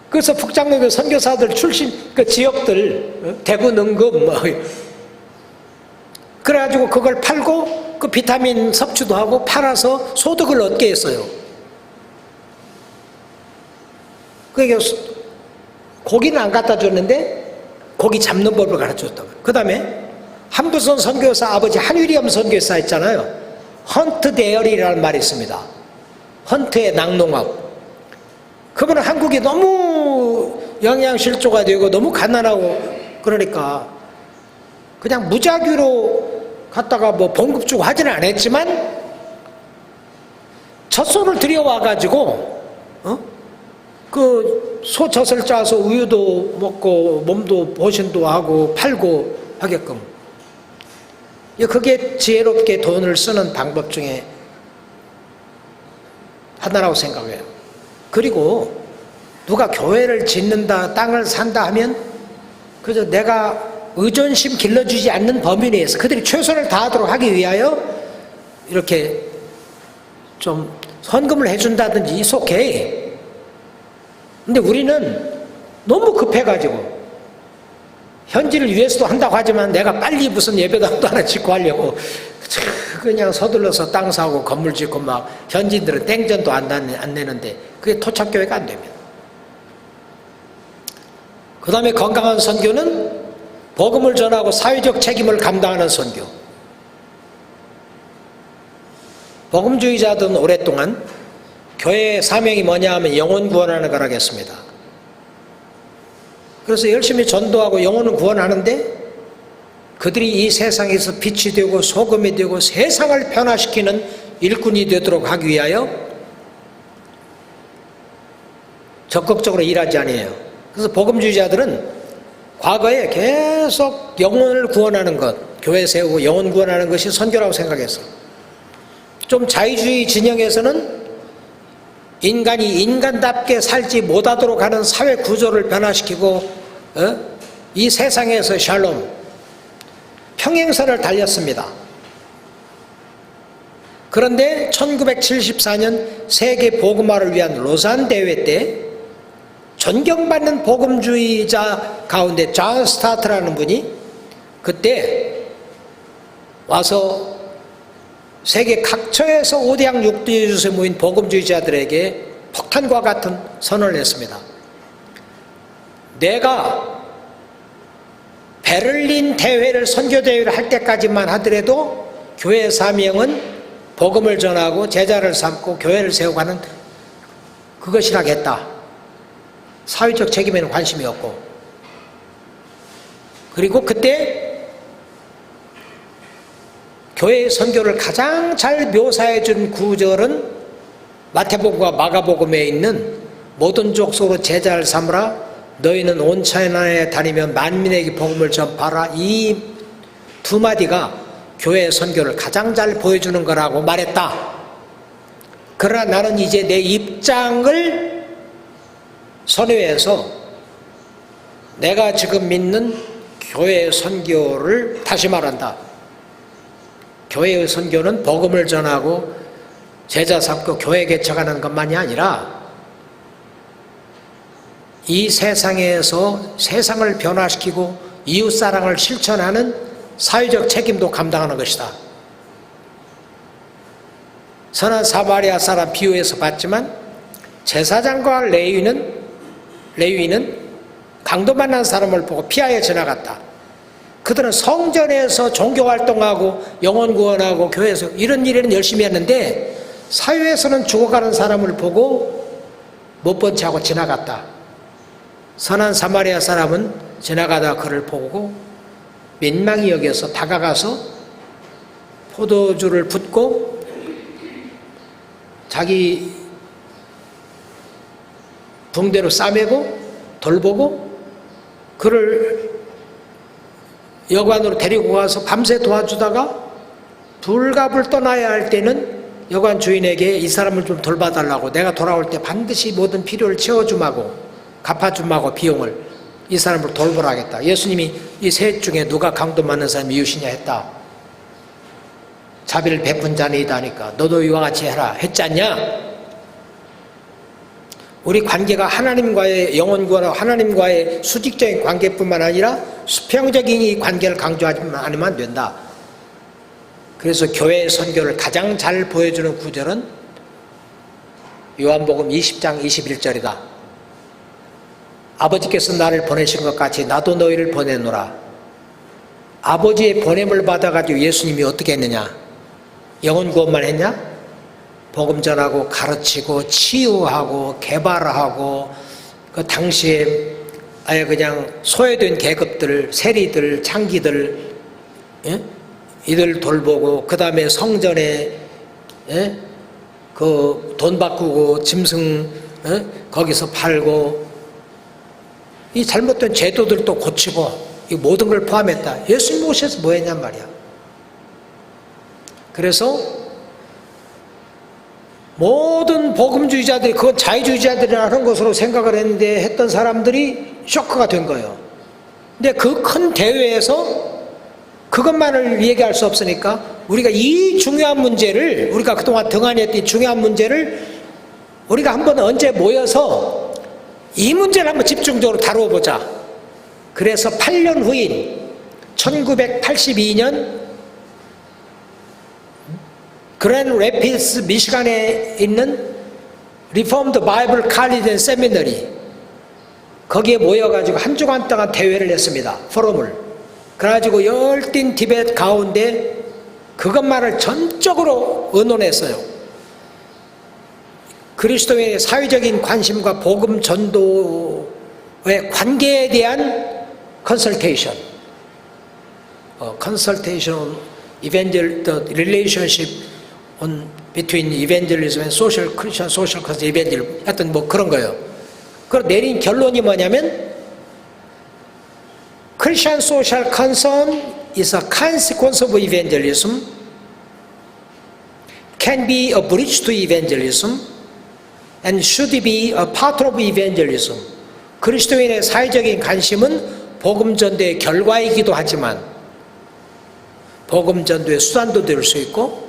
그래서 북장로교 선교사들 출신 그 지역들 대구 능금 그래가지고 그걸 팔고 그 비타민 섭취도 하고 팔아서 소득을 얻게 했어요. 그러니까 고기는 안 갖다 줬는데 고기 잡는 법을 가르쳐줬다고. 그 다음에 한부선 선교사 아버지 한위리엄 선교사 있잖아요. 헌트 데어리라는 말이 있습니다. 헌트의 낙농업. 그분은 한국이 너무 영양실조가 되고 너무 가난하고 그러니까 그냥 무작위로 갖다가 뭐 봉급 주고 하지는 않았지만 젖소를 들여와가지고 그 소 젖을 짜서 우유도 먹고 몸도 보신도 하고 팔고 하게끔 그게 지혜롭게 돈을 쓰는 방법 중에 하나라고 생각해요. 그리고 누가 교회를 짓는다 땅을 산다 하면 그래서 내가 의존심 길러주지 않는 범위 내에서 그들이 최선을 다하도록 하기 위하여 이렇게 좀 헌금을 해준다든지 it's okay. 근데 우리는 너무 급해가지고 현지를 위해서도 한다고 하지만 내가 빨리 무슨 예배당도 하나 짓고 하려고 그냥 서둘러서 땅 사고 건물 짓고 막 현지인들은 땡전도 안 내는데 그게 토착교회가 안 됩니다. 그 다음에 건강한 선교는 복음을 전하고 사회적 책임을 감당하는 선교. 복음주의자들은 오랫동안 교회의 사명이 뭐냐 하면 영혼 구원하는 거라겠습니다. 그래서 열심히 전도하고 영혼을 구원하는데 그들이 이 세상에서 빛이 되고 소금이 되고 세상을 변화시키는 일꾼이 되도록 하기 위하여 적극적으로 일하지 아니에요. 그래서 복음주의자들은 과거에 계속 영혼을 구원하는 것, 교회 세우고 영혼 구원하는 것이 선교라고 생각했어. 좀 자유주의 진영에서는 인간이 인간답게 살지 못하도록 하는 사회 구조를 변화시키고 이 세상에서 샬롬, 평행선을 달렸습니다. 그런데 1974년 세계 복음화를 위한 로잔 대회 때 존경받는 복음주의자 가운데 존 스타트라는 분이 그때 와서 세계 각처에서 5대양 6대주에 모인 복음주의자들에게 폭탄과 같은 선언을 했습니다. 내가 베를린 대회를 선교대회를 할 때까지만 하더라도 교회의 사명은 복음을 전하고 제자를 삼고 교회를 세우고 하는 그것이라겠다. 사회적 책임에는 관심이 없고. 그리고 그때 교회의 선교를 가장 잘 묘사해 준 구절은 마태복음과 마가복음에 있는 모든 족속으로 제자를 삼으라 너희는 온 천하에 다니며 만민에게 복음을 전파하라. 이 두 마디가 교회의 선교를 가장 잘 보여주는 거라고 말했다. 그러나 나는 이제 내 입장을 선회해서 내가 지금 믿는 교회의 선교를 다시 말한다. 교회의 선교는 복음을 전하고 제자 삼고 교회 개척하는 것만이 아니라 이 세상에서 세상을 변화시키고 이웃사랑을 실천하는 사회적 책임도 감당하는 것이다. 선한 사마리아 사람 비유에서 봤지만 제사장과 레위인은 강도 만난 사람을 보고 피하여 지나갔다. 그들은 성전에서 종교활동하고 영혼 구원하고 교회에서 이런 일에는 열심히 했는데 사회에서는 죽어가는 사람을 보고 못 본 채 하고 지나갔다. 선한 사마리아 사람은 지나가다 그를 보고 민망히 여겨서 다가가서 포도주를 붓고 자기 붕대로 싸매고 돌보고 그를 여관으로 데리고 가서 밤새 도와주다가 불갑을 떠나야 할 때는 여관 주인에게 이 사람을 좀 돌봐달라고 내가 돌아올 때 반드시 모든 필요를 채워줌하고 갚아줌하고 비용을 이 사람을 돌보라 하겠다. 예수님이 이 셋 중에 누가 강도 많은 사람이 이웃이냐 했다. 자비를 베푼 자는 이다 하니까 너도 이와 같이 해라 했지 않냐? 우리 관계가 하나님과의 영혼구원하고 하나님과의 수직적인 관계뿐만 아니라 수평적인 이 관계를 강조하지만 않으면 안 된다. 그래서 교회의 선교를 가장 잘 보여주는 구절은 요한복음 20장 21절이다. 아버지께서 나를 보내신 것 같이 나도 너희를 보내노라. 아버지의 보냄을 받아가지고 예수님이 어떻게 했느냐? 영혼구원만 했냐? 복음 전하고 가르치고 치유하고 개발하고 그 당시에 아예 그냥 소외된 계급들, 세리들, 창기들 이들 돌보고 그 다음에 성전에 그 돈 바꾸고 짐승 거기서 팔고 이 잘못된 제도들도 고치고 이 모든 걸 포함했다. 예수님 오셔서 뭐 했냔 말이야. 그래서 모든 복음주의자들이 그건 자유주의자들이라는 것으로 생각을 했는데 했던 사람들이 쇼크가 된 거예요. 근데 그 큰 대회에서 그것만을 얘기할 수 없으니까 우리가 이 중요한 문제를, 우리가 그동안 등한했던 이 중요한 문제를 우리가 한번 언제 모여서 이 문제를 한번 집중적으로 다뤄보자. 그래서 8년 후인 1982년 그랜드 래피드 미시간에 있는 리폼드 바이블 칼리지 앤 세미너리, 거기에 모여가지고 한 주간 동안 대회를 했습니다. 포럼을. 그래가지고 열띤 디베이트 가운데 그것만을 전적으로 의논했어요. 그리스도인의 사회적인 관심과 복음 전도의 관계에 대한 컨설테이션, 컨설테이션 the relationship between evangelism and social Christian social evangelism, 하여튼 뭐 그런 거예요. 그 내린 결론이 뭐냐면 Christian social concern is a consequence of evangelism, can be a bridge to evangelism, and should be a part of evangelism. 그리스도인의 사회적인 관심은 복음 전도의 결과이기도 하지만 복음 전도의 수단도 될 수 있고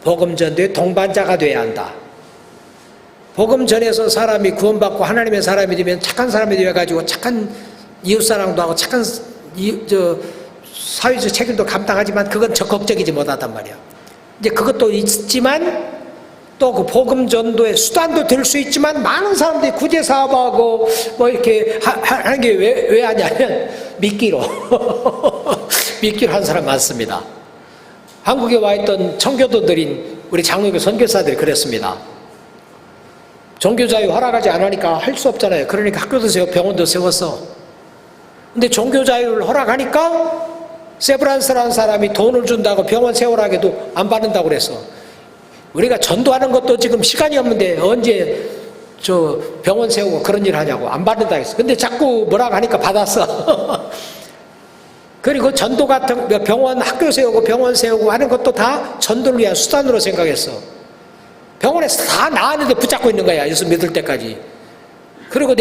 복음 전도의 동반자가 돼야 한다. 복음 전에서 사람이 구원받고 하나님의 사람이 되면 착한 사람이 되어가지고 착한 이웃사랑도 하고 착한 사회적 책임도 감당하지만 그건 적극적이지 못하단 말이야. 이제 그것도 있지만 또 그 복음 전도의 수단도 될 수 있지만 많은 사람들이 구제 사업하고 뭐 이렇게 하는 게 왜 하냐면 미끼로 미끼로 한 사람 많습니다. 한국에 와 있던 청교도들인 우리 장로교 선교사들이 그랬습니다. 종교자유 허락하지 않으니까 할 수 없잖아요. 그러니까 학교도 세워 병원도 세웠어. 근데 종교자유를 허락하니까 세브란스라는 사람이 돈을 준다고 병원 세우라 해도 안 받는다고 그랬어. 우리가 전도하는 것도 지금 시간이 없는데 언제 저 병원 세우고 그런 일 하냐고. 안 받는다 했어. 근데 자꾸 뭐라고 하니까 받았어. 그리고 전도 같은 병원 학교 세우고 병원 세우고 하는 것도 다 전도를 위한 수단으로 생각했어. 병원에서 다 나았는데 붙잡고 있는 거야. 예수 믿을 때까지. 그리고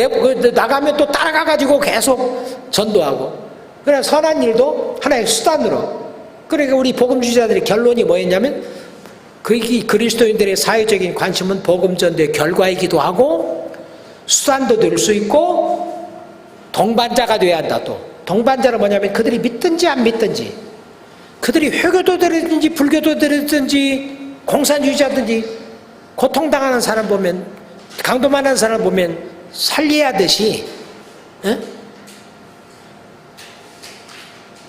나가면 또 따라가가지고 계속 전도하고. 그래 선한 일도 하나의 수단으로. 그러니까 우리 복음주의자들의 결론이 뭐였냐면 그리스도인들의 사회적인 관심은 복음 전도의 결과이기도 하고 수단도 될 수 있고 동반자가 돼야 한다. 또 동반자는 뭐냐면 그들이 믿든지 안 믿든지, 그들이 회교도 되든지 불교도 되든지 공산주의자든지 고통당하는 사람 보면, 강도만한 사람 보면 살려야 하듯이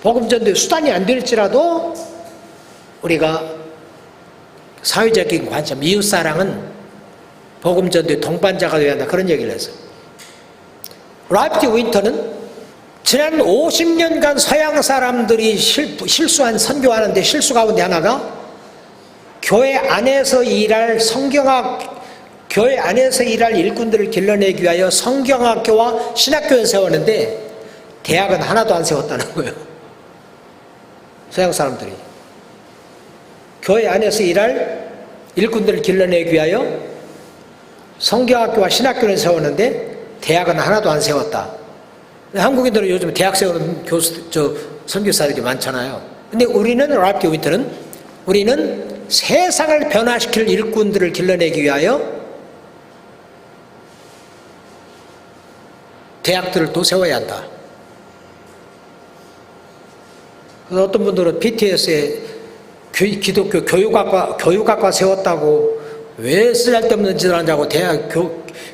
복음 전도의 수단이 안 될지라도 우리가 사회적인 관심, 이웃사랑은 복음 전도의 동반자가 되어야 한다. 그런 얘기를 했어요. 라이프 윈터는 지난 50년간 서양 사람들이 실수한 선교하는데 실수 가운데 하나가 교회 안에서 일할 교회 안에서 일할 일꾼들을 길러내기 위하여 성경학교와 신학교를 세웠는데 대학은 하나도 안 세웠다는 거예요. 서양 사람들이 교회 안에서 일할 일꾼들을 길러내기 위하여 성경학교와 신학교를 세웠는데 대학은 하나도 안 세웠다. 한국인들은 요즘 대학 세우는 선교사들이 많잖아요. 근데 우리는 라이프 윈터는 우리는 세상을 변화시킬 일꾼들을 길러내기 위하여 대학들을 또 세워야 한다. 그래서 어떤 분들은 BTS에 기독교 교육학과 세웠다고 왜 쓸데없는 짓을 하냐고 대학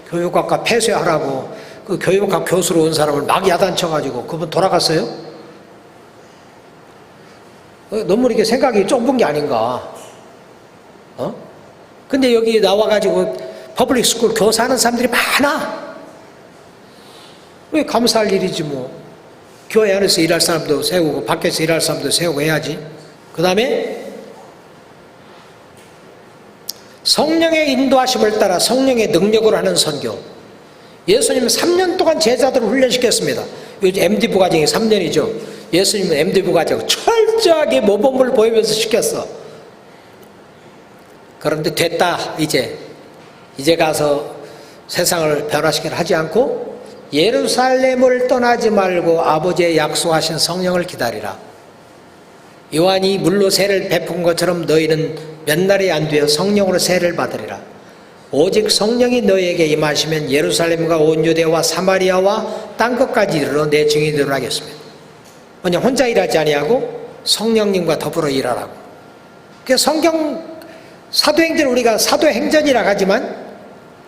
교육학과 폐쇄하라고 그 교육학 교수로 온 사람을 막 야단쳐가지고 그분 돌아갔어요? 너무 이렇게 생각이 좁은 게 아닌가. 근데 여기 나와가지고 퍼블릭 스쿨 교사하는 사람들이 많아. 왜 감사할 일이지 뭐. 교회 안에서 일할 사람도 세우고 밖에서 일할 사람도 세우고 해야지. 그 다음에 성령의 인도하심을 따라 성령의 능력으로 하는 선교. 예수님은 3년 동안 제자들을 훈련시켰습니다. 요즘 MD 부과정이 3년이죠. 예수님은 MD 부과정 철저하게 모범을 보이면서 시켰어. 그런데 됐다. 이제 가서 세상을 변화시키려 하지 않고 예루살렘을 떠나지 말고 아버지의 약속하신 성령을 기다리라. 요한이 물로 세를 베푼 것처럼 너희는 몇 날이 안 되어 성령으로 세를 받으리라. 오직 성령이 너희에게 임하시면 예루살렘과 온 유대와 사마리아와 땅 끝까지 이르러 내 증인들을 하겠습니다. 뭐냐, 혼자 일하지 아니하고 성령님과 더불어 일하라고. 그 성경 사도행전을 우리가 사도행전이라고 하지만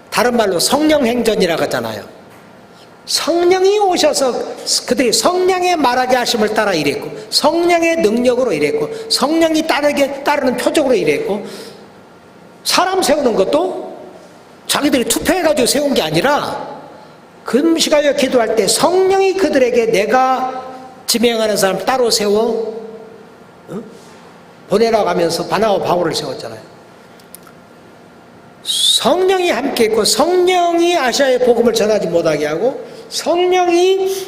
다른 말로 성령행전이라고 하잖아요. 성령이 오셔서 그들이 성령의 말하게 하심을 따라 일했고, 성령의 능력으로 일했고, 성령이 따르는 표적으로 일했고, 사람 세우는 것도 자기들이 투표해가지고 세운 게 아니라 금식하여 기도할 때 성령이 그들에게 내가 지명하는 사람 따로 세워 보내라고 하면서 바나바 바울을 세웠잖아요. 성령이 함께 있고, 성령이 아시아의 복음을 전하지 못하게 하고, 성령이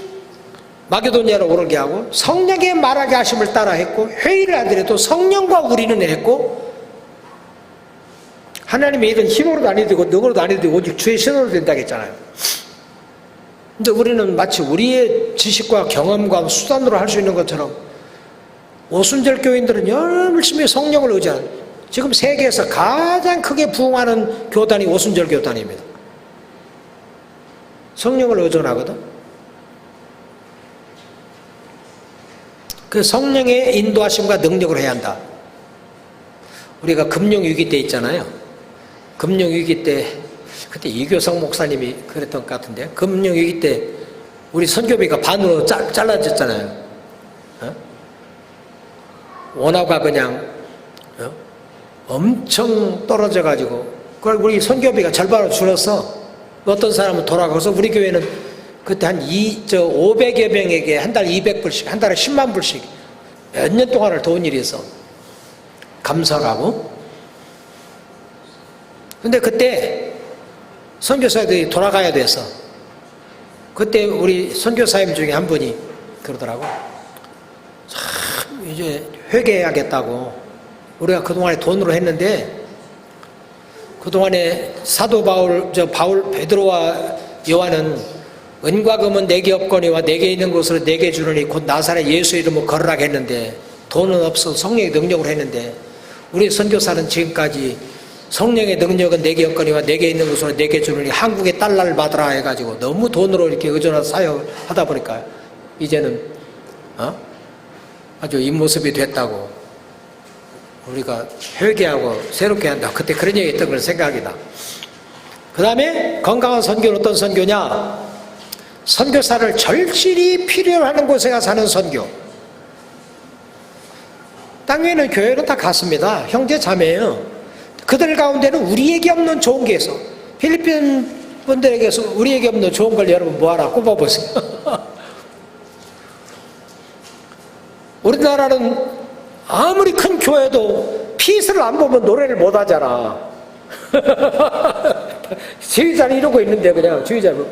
마게도니아로 오르게 하고, 성령의 말하게 하심을 따라 했고, 회의를 하더라도 성령과 우리는 했고, 하나님의 일은 힘으로도 아니 되고 능으로도 아니 되고 오직 주의 신으로 된다고 했잖아요. 근데 우리는 마치 우리의 지식과 경험과 수단으로 할 수 있는 것처럼 오순절 교인들은 열심히 성령을 의지하는, 지금 세계에서 가장 크게 부흥하는 교단이 오순절 교단입니다. 성령을 의존하거든. 그 성령의 인도하심과 능력을 해야 한다. 우리가 금융위기 때 있잖아요. 금융위기 때 그때 이교성 목사님이 그랬던 것 같은데, 금융위기 때 우리 선교비가 반으로 잘라졌잖아요. 원화가 그냥 엄청 떨어져가지고 그걸 우리 선교비가 절반으로 줄었어. 어떤 사람은 돌아가서 우리 교회는 그때 한 500여 명에게 한 달 200불씩, 한 달에 10만 불씩 몇 년 동안을 도운 일이 있어. 감사하고. 근데 그때 선교사들이 돌아가야 돼서 그때 우리 선교사님 중에 한 분이 그러더라고. 참 이제 회개해야겠다고. 우리가 그동안에 돈으로 했는데 그동안에 사도 베드로와 요한은 은과 금은 내게 없거니와 내게 있는 것으로 내게 주느니 곧 나사렛 예수 이름으로 걸으라 했는데 돈은 없어 성령의 능력으로 했는데, 우리 선교사는 지금까지 성령의 능력은 내게 없거니와 내게 있는 것으로 내게 주느니 한국의 달러를 받으라 해가지고 너무 돈으로 이렇게 의존해서 사역을 하다 보니까 이제는 아주 이 모습이 됐다고. 우리가 회개하고 새롭게 한다. 그때 그런 얘기 했던 걸 생각이 나. 그 다음에 건강한 선교는 어떤 선교냐? 선교사를 절실히 필요로 하는 곳에 가서 하는 선교. 땅 위에는 교회는 다 같습니다. 형제 자매예요. 그들 가운데는 우리에게 없는 좋은 게 있어. 필리핀 분들에게서 우리에게 없는 좋은 걸 여러분 뭐하나 꼽아보세요. 우리나라는 아무리 큰 교회도 피스를 안 보면 노래를 못 하잖아. 지휘자는 이러고 있는데 그냥 지휘자는.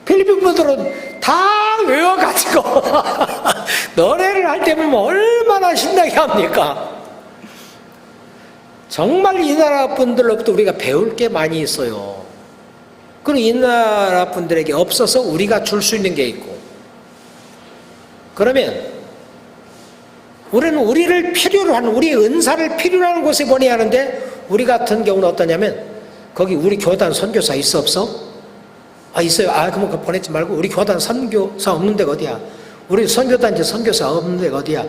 필리핀 분들은 다 외워가지고 노래를 할 때 보면 얼마나 신나게 합니까? 정말 이 나라 분들로부터 우리가 배울 게 많이 있어요. 그럼 이 나라 분들에게 없어서 우리가 줄 수 있는 게 있고. 그러면 우리는 우리를 필요로 하는, 우리의 은사를 필요로 하는 곳에 보내야 하는데, 우리 같은 경우는 어떠냐면 거기 우리 교단 선교사 있어 없어? 있어요. 그러면 그거 보내지 말고 우리 교단 선교사 없는 데가 어디야? 우리 선교단체 선교사 없는 데가 어디야?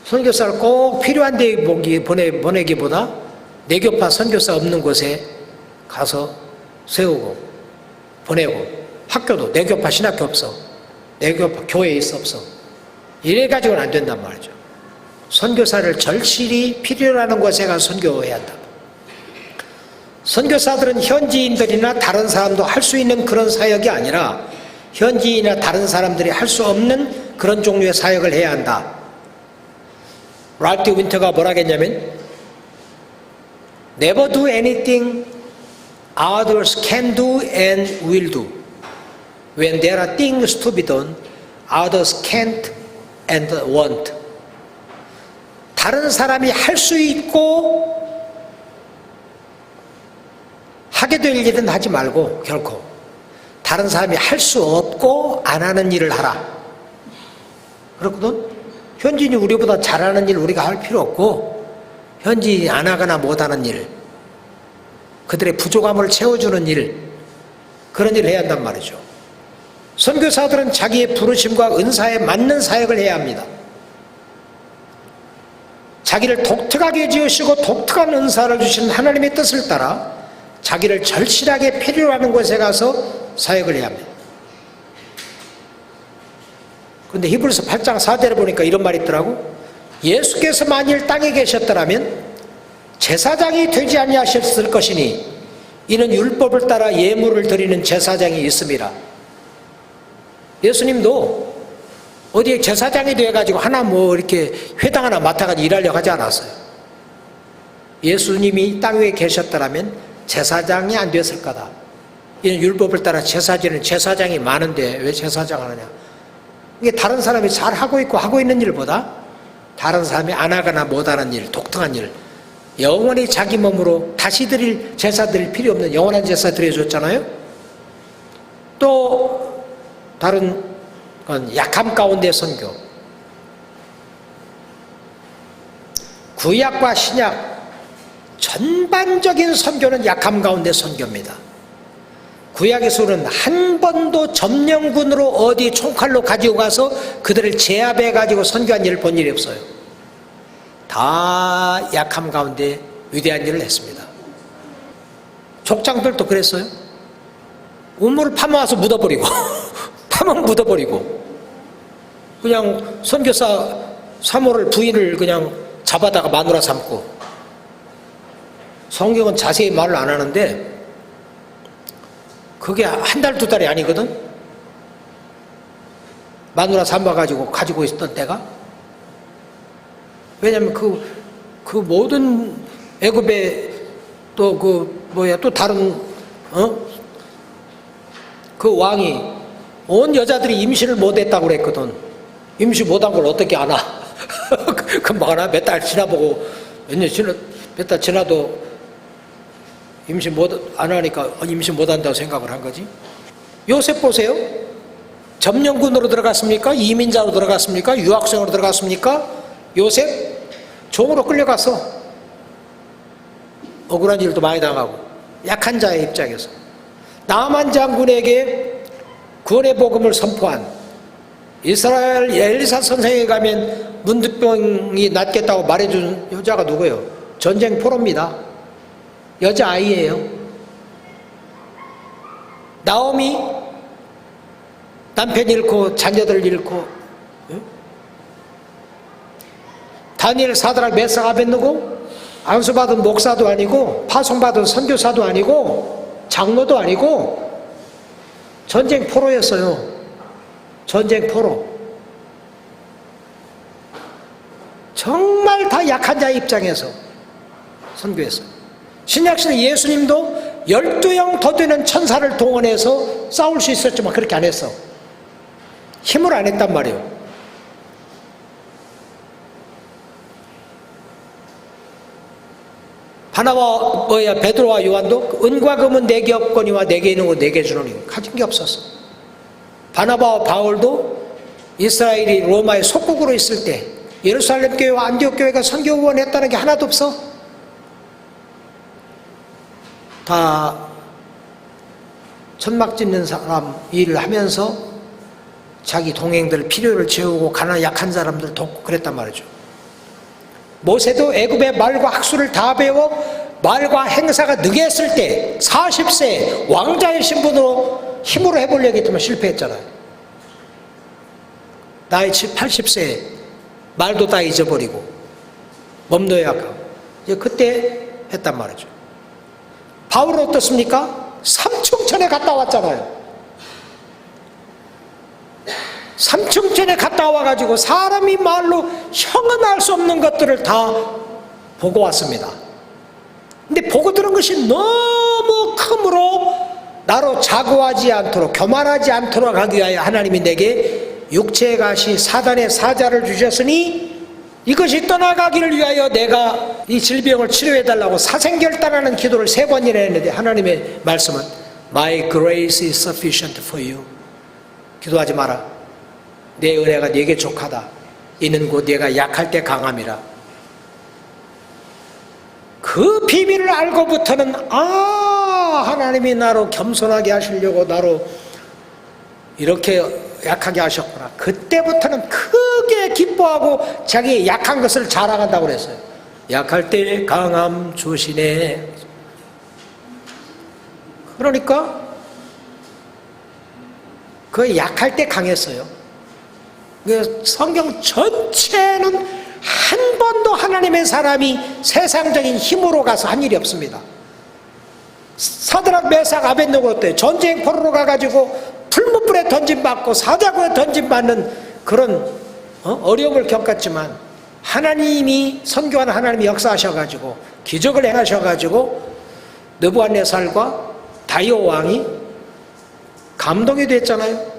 선교사를 꼭 필요한 데 보내기보다 내교파 선교사 없는 곳에 가서 세우고 보내고, 학교도 내교파 신학교 없어, 내교파 교회 있어 없어, 이래가지고는 안 된단 말이죠. 선교사를 절실히 필요로 하는 곳에 가서 선교해야 한다. 선교사들은 현지인들이나 다른 사람도 할 수 있는 그런 사역이 아니라 현지인이나 다른 사람들이 할 수 없는 그런 종류의 사역을 해야 한다. 랄프 윈터가 뭐라 했냐면 Never do anything others can do and will do. When there are things to be done, others can't and won't. 다른 사람이 할 수 있고 하게 될 일은 하지 말고, 결코 다른 사람이 할 수 없고 안 하는 일을 하라. 그렇거든. 현지인이 우리보다 잘하는 일 우리가 할 필요 없고, 현지인이 안 하거나 못하는 일, 그들의 부족함을 채워주는 일, 그런 일을 해야 한단 말이죠. 선교사들은 자기의 부르심과 은사에 맞는 사역을 해야 합니다. 자기를 독특하게 지으시고 독특한 은사를 주신 하나님의 뜻을 따라 자기를 절실하게 필요로 하는 곳에 가서 사역을 해야 합니다. 그런데 히브리서 8장 4절에 보니까 이런 말이 있더라고. 예수께서 만일 땅에 계셨더라면 제사장이 되지 아니하셨을 것이니 이는 율법을 따라 예물을 드리는 제사장이 있음이라. 예수님도 어디에 제사장이 되어가지고 하나 뭐 이렇게 회당 하나 맡아가지고 일하려고 하지 않았어요. 예수님이 땅 위에 계셨더라면 제사장이 안 됐을 거다. 이는 율법을 따라 제사지는 제사장이 많은데 왜 제사장 하느냐. 이게 다른 사람이 잘 하고 있고 하고 있는 일보다 다른 사람이 안 하거나 못하는 일, 독특한 일, 영원히 자기 몸으로 다시 드릴 제사 드릴 필요 없는 영원한 제사 드려줬잖아요. 또 다른 건 약함 가운데 선교. 구약과 신약 전반적인 선교는 약함 가운데 선교입니다. 구약에서는 한 번도 점령군으로 어디 총칼로 가지고 가서 그들을 제압해 가지고 선교한 일을 본 일이 없어요. 다 약함 가운데 위대한 일을 했습니다. 족장들도 그랬어요. 우물을 파모와서 묻어버리고 파면 묻어버리고 그냥 선교사 사모를 부인을 그냥 잡아다가 마누라 삼고. 성경은 자세히 말을 안 하는데 그게 한 달, 두 달이 아니거든. 마누라 삼아가지고 가지고 있었던 때가. 왜냐면 그 모든 애굽에 또 또 다른 그 왕이 온 여자들이 임신을 못했다고 그랬거든. 임신 못한 걸 어떻게 아나? 금방 하나 몇 달 지나보고 몇 달 지나도 임신 안 하니까 임신 못한다고 생각을 한 거지. 요셉 보세요. 점령군으로 들어갔습니까? 이민자로 들어갔습니까? 유학생으로 들어갔습니까? 요셉 종으로 끌려가서 억울한 일도 많이 당하고 약한 자의 입장에서 나만 장군에게 구원의 복음을 선포한 이스라엘 엘리사 선생에 가면 문득병이 낫겠다고 말해준 여자가 누구예요? 전쟁 포로입니다. 여자아이예요. 나오미 남편 잃고 자녀들 잃고, 다니엘, 사드락, 메삭, 아벳느고 안수받은 목사도 아니고 파송받은 선교사도 아니고 장로도 아니고 전쟁 포로였어요. 전쟁 포로. 정말 다 약한 자의 입장에서 선교했어요. 신약시대 예수님도 12영 더 되는 천사를 동원해서 싸울 수 있었지만 그렇게 안 했어. 힘을 안 했단 말이에요. 베드로와 요한도 은과 금은 내게 없거니와 내게 있는 건 내게 주노니 가진 게 없었어. 바나바와 바울도 이스라엘이 로마의 속국으로 있을 때 예루살렘 교회와 안디옥 교회가 선교 후원했다는 게 하나도 없어. 다 천막 짓는 사람 일을 하면서 자기 동행들 필요를 채우고 가난한 약한 사람들 돕고 그랬단 말이죠. 모세도 애굽의 말과 학술을 다 배워 말과 행사가 능했을 때 40세 왕자의 신분으로 힘으로 해보려고 했지만 실패했잖아요. 나이 80세 말도 다 잊어버리고 몸도 약하고 이제 그때 했단 말이죠. 바울은 어떻습니까? 삼층천에 갔다 왔잖아요. 삼층천에 갔다 와가지고 사람이 말로 형언할 수 없는 것들을 다 보고 왔습니다. 근데 보고 들은 것이 너무 크므로 나로 자고하지 않도록 교만하지 않도록 하기 위하여 하나님이 내게 육체의 가시 사단의 사자를 주셨으니 이것이 떠나가기를 위하여 내가 이 질병을 치료해달라고 사생결단하는 기도를 3번이나 했는데 하나님의 말씀은 My grace is sufficient for you. 기도하지 마라. 내 은혜가 네게 족하다. 이는 곧 네가 약할 때 강함이라. 그 비밀을 알고부터는 하나님이 나로 겸손하게 하시려고 나로 이렇게 약하게 하셨구나. 그때부터는 크게 기뻐하고 자기의 약한 것을 자랑한다고 그랬어요. 약할 때 강함 주시네. 그러니까 그 약할 때 강했어요. 성경 전체는 한 번도 하나님의 사람이 세상적인 힘으로 가서 한 일이 없습니다. 사드락 메삭 아벳느고 때 전쟁 포로로 가가지고 풀무불에 던짐받고 사자굴에 던짐받는 그런 어려움을 겪었지만 하나님이 선교하는 하나님이 역사하셔가지고 기적을 행하셔가지고 느부갓네살과 다리오 왕이 감동이 됐잖아요.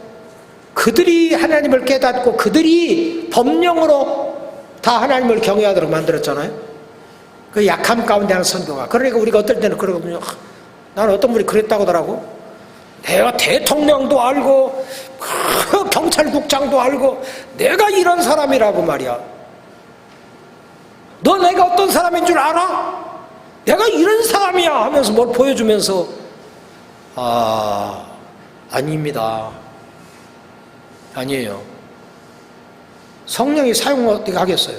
그들이 하나님을 깨닫고 그들이 법령으로 다 하나님을 경외하도록 만들었잖아요. 그 약함 가운데 하는 선교가. 그러니까 우리가 어떨 때는 그러거든요. 나는 어떤 분이 그랬다고 하더라고. 내가 대통령도 알고 경찰국장도 알고 내가 이런 사람이라고 말이야. 너 내가 어떤 사람인 줄 알아? 내가 이런 사람이야 하면서 뭘 보여주면서 아닙니다. 아니에요. 성령이 사용을 어떻게 하겠어요?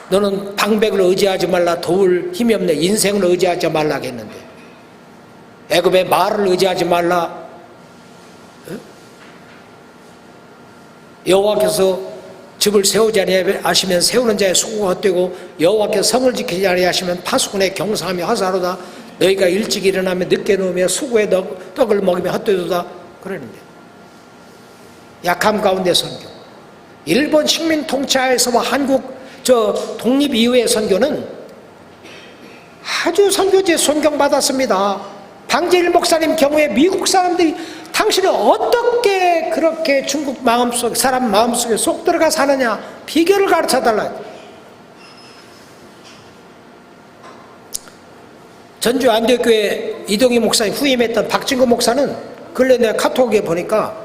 너는 방백을 의지하지 말라. 도울 힘이 없네. 인생을 의지하지 말라 했는데 애굽의 말을 의지하지 말라. 여호와께서 집을 세우지 아니하시면 세우는 자의 수고가 헛되고 여호와께서 성을 지키지 아니하시면 파수꾼의 경사함이 하사로다. 너희가 일찍 일어나며 늦게 누우며 수고의 떡을 먹이며 헛되도다. 그러는데 약함 가운데 선교. 일본 식민 통치하에서 한국 독립 이후의 선교는 아주 선교지에 존경받았습니다. 방재일 목사님 경우에 미국 사람들이 당신은 어떻게 그렇게 중국 사람 마음속에 쏙 들어가 사느냐 비결을 가르쳐달라. 전주 안대교회 이동희 목사님 후임했던 박진구 목사는 근래 내가 카톡에 보니까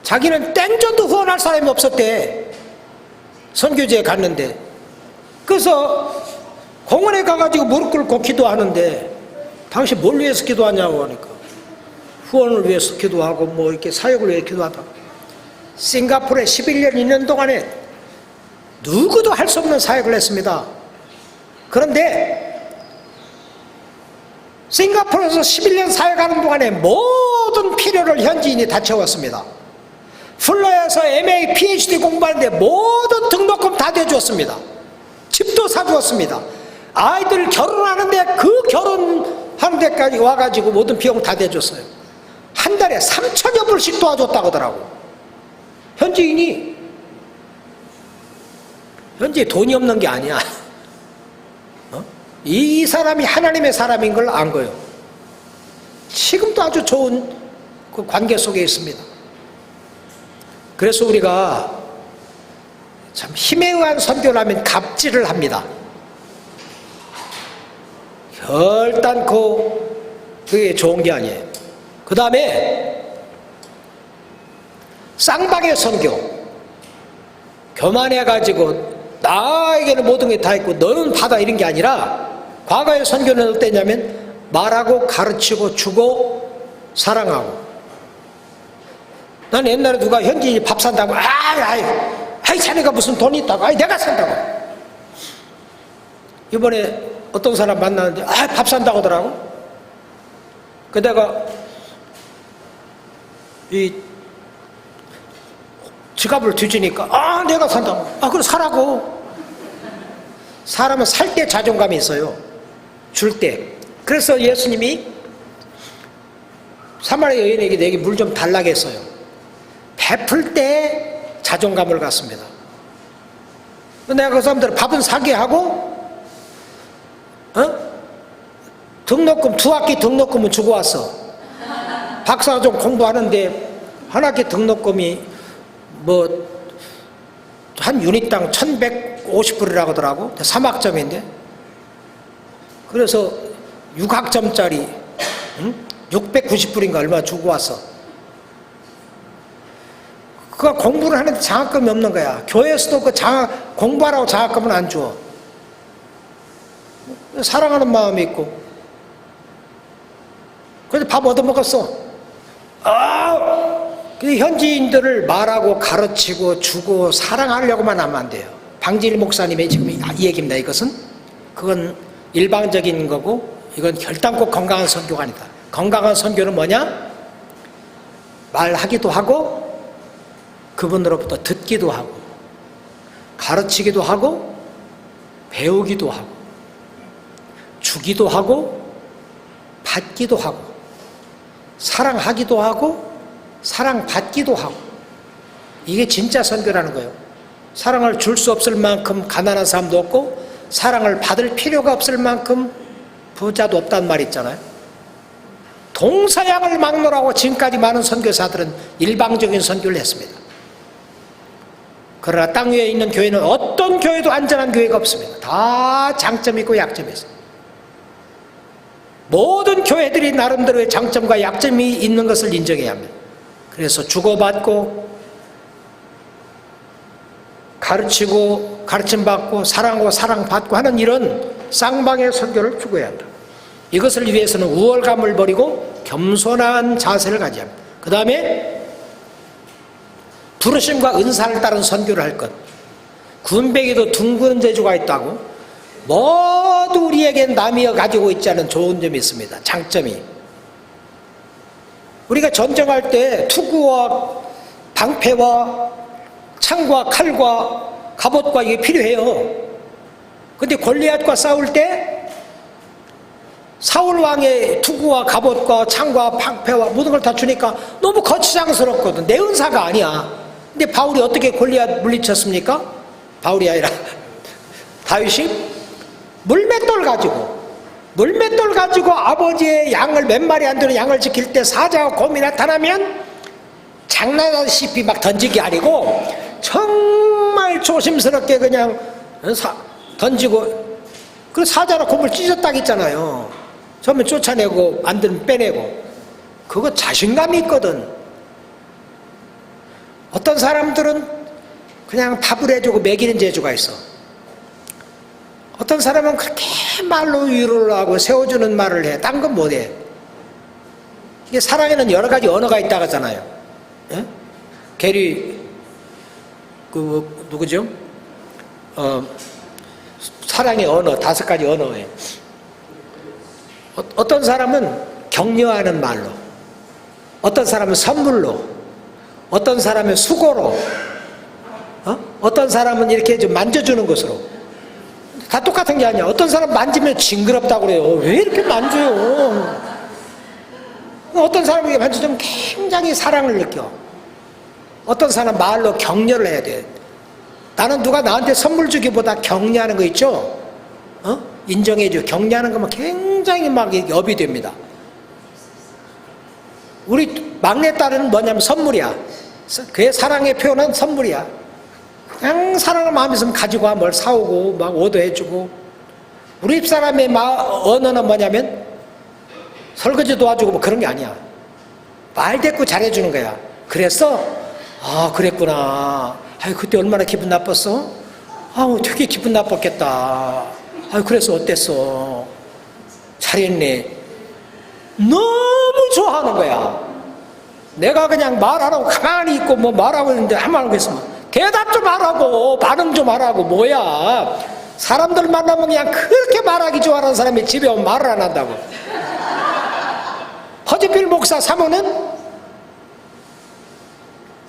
자기는 땡전도 후원할 사람이 없었대. 선교지에 갔는데 그래서 공원에 가가지고 무릎 꿇고 기도하는데 당신 뭘 위해서 기도하냐고 하니까 후원을 위해서 기도하고 뭐 이렇게 사역을 위해 기도하다. 싱가포르에 11년 있는 동안에 누구도 할 수 없는 사역을 했습니다. 그런데 싱가포르에서 11년 사역하는 동안에 모든 필요를 현지인이 다 채웠습니다. 플러에서 MA, PhD 공부하는데 모든 등록금 다 대주었습니다. 집도 사주었습니다. 아이들 결혼하는데 그 결혼하는 데까지 와가지고 모든 비용 다 대줬어요. 한 달에 3천여 불씩 도와줬다고 하더라고. 현지인이 돈이 없는 게 아니야. 이 사람이 하나님의 사람인 걸 안 거예요. 지금도 아주 좋은 그 관계 속에 있습니다. 그래서 우리가 참 힘에 의한 선교라면 갑질을 합니다. 결단코 그게 좋은 게 아니에요. 그 다음에 쌍방의 선교. 교만해가지고 나에게는 모든 게 다 있고 너는 받아 이런 게 아니라 과거의 선교는 어땠냐면 말하고 가르치고 주고 사랑하고. 난 옛날에 누가 현지인이 밥 산다고 아이 자네가 무슨 돈이 있다고 내가 산다고. 이번에 어떤 사람 만나는데 밥 산다고 하더라고. 그 내가 이 지갑을 뒤지니까 내가 산다고. 그래 사라고. 사람은 살 때 자존감이 있어요. 줄 때. 그래서 예수님이 사마리아 여인에게 내게 물 좀 달라고 했어요. 베풀 때 자존감을 갖습니다. 내가 그 사람들 밥은 사게 하고 등록금 2학기 등록금은 주고 왔어. 박사과정 공부하는데 한 학기 등록금이 뭐 한 유닛당 1150불이라고 하더라고. 3학점인데. 그래서 6학점짜리 690불인가 얼마 주고 왔어. 그거 공부를 하는데 장학금이 없는 거야. 교회에서도 그 공부하라고 장학금은 안 줘. 사랑하는 마음이 있고. 그래서 밥 얻어먹었어. 현지인들을 말하고 가르치고 주고 사랑하려고만 하면 안 돼요. 방진일 목사님의 지금 이 얘기입니다. 이것은 그건 일방적인 거고, 이건 결단코 건강한 선교가 아니다. 건강한 선교는 뭐냐? 말하기도 하고 그분으로부터 듣기도 하고 가르치기도 하고 배우기도 하고 주기도 하고 받기도 하고 사랑하기도 하고 사랑받기도 하고. 이게 진짜 선교라는 거예요. 사랑을 줄 수 없을 만큼 가난한 사람도 없고 사랑을 받을 필요가 없을 만큼 부자도 없단 말이 있잖아요. 동서양을 막론하고 지금까지 많은 선교사들은 일방적인 선교를 했습니다. 그러나 땅 위에 있는 교회는 어떤 교회도 안전한 교회가 없습니다. 다 장점이 있고 약점이 있어요. 모든 교회들이 나름대로의 장점과 약점이 있는 것을 인정해야 합니다. 그래서 주고받고 가르치고 가르침받고 사랑하고 사랑받고 하는 이런 쌍방의 선교를 추구해야 한다. 이것을 위해서는 우월감을 버리고 겸손한 자세를 가져야 합니다. 그 다음에 부르심과 은사를 따른 선교를 할 것. 군백에도 둥근 재주가 있다고. 모두 우리에겐 남이 가지고 있지 않은 좋은 점이 있습니다. 장점이. 우리가 전쟁할 때 투구와 방패와 창과 칼과 갑옷과 이게 필요해요. 근데 골리앗과 싸울 때 사울 왕의 투구와 갑옷과 창과 방패와 모든 걸 다 주니까 너무 거치장스럽거든. 내 은사가 아니야. 근데 바울이 어떻게 골리앗 물리쳤습니까? 바울이 아니라 다윗이 물맷돌 가지고 아버지의 양을 몇 마리 안 되는 양을 지킬 때 사자와 곰이 나타나면 장난하다시피 막 던지기 아니고 정말 조심스럽게 그냥 던지고, 그 사자나 곰을 찢었다고 했잖아요. 처음에 쫓아내고 안 되면 빼내고. 그거 자신감이 있거든. 어떤 사람들은 그냥 밥을 해주고 먹이는 재주가 있어. 어떤 사람은 그렇게 말로 위로를 하고 세워주는 말을 해. 딴 건 못해. 이게 사랑에는 여러 가지 언어가 있다고 하잖아요. 예? 게리 누구죠? 사랑의 언어 5가지 언어에 어떤 사람은 격려하는 말로, 어떤 사람은 선물로, 어떤 사람은 수고로, 어떤 사람은 이렇게 좀 만져주는 것으로. 다 똑같은 게 아니야. 어떤 사람 만지면 징그럽다고 그래요. 왜 이렇게 만져요? 어떤 사람에게 만져주면 굉장히 사랑을 느껴. 어떤 사람 말로 격려를 해야 돼. 나는 누가 나한테 선물 주기보다 격려하는 거 있죠? 인정해줘. 격려하는 거면 굉장히 막 업이 됩니다. 우리 막내딸은 뭐냐면 선물이야. 그의 사랑의 표현은 선물이야. 그냥 사랑을 마음에 있으면 가지고 와 뭘 사오고 막 오도 해주고. 우리 집사람의 언어는 뭐냐면 설거지 도와주고 뭐 그런 게 아니야. 말대꾸 잘해주는 거야. 그래서 그랬구나. 그때 얼마나 기분 나빴어? 되게 기분 나빴겠다. 그래서 어땠어? 잘했네. 너무 좋아하는 거야. 내가 그냥 말하라고 가만히 있고 뭐 말하고 있는데 한마디 하고 있으면 대답 좀 하라고, 반응 좀 하라고. 뭐야? 사람들 만나면 그냥 그렇게 말하기 좋아하는 사람이 집에 오면 말을 안 한다고. 허지필 목사 사모는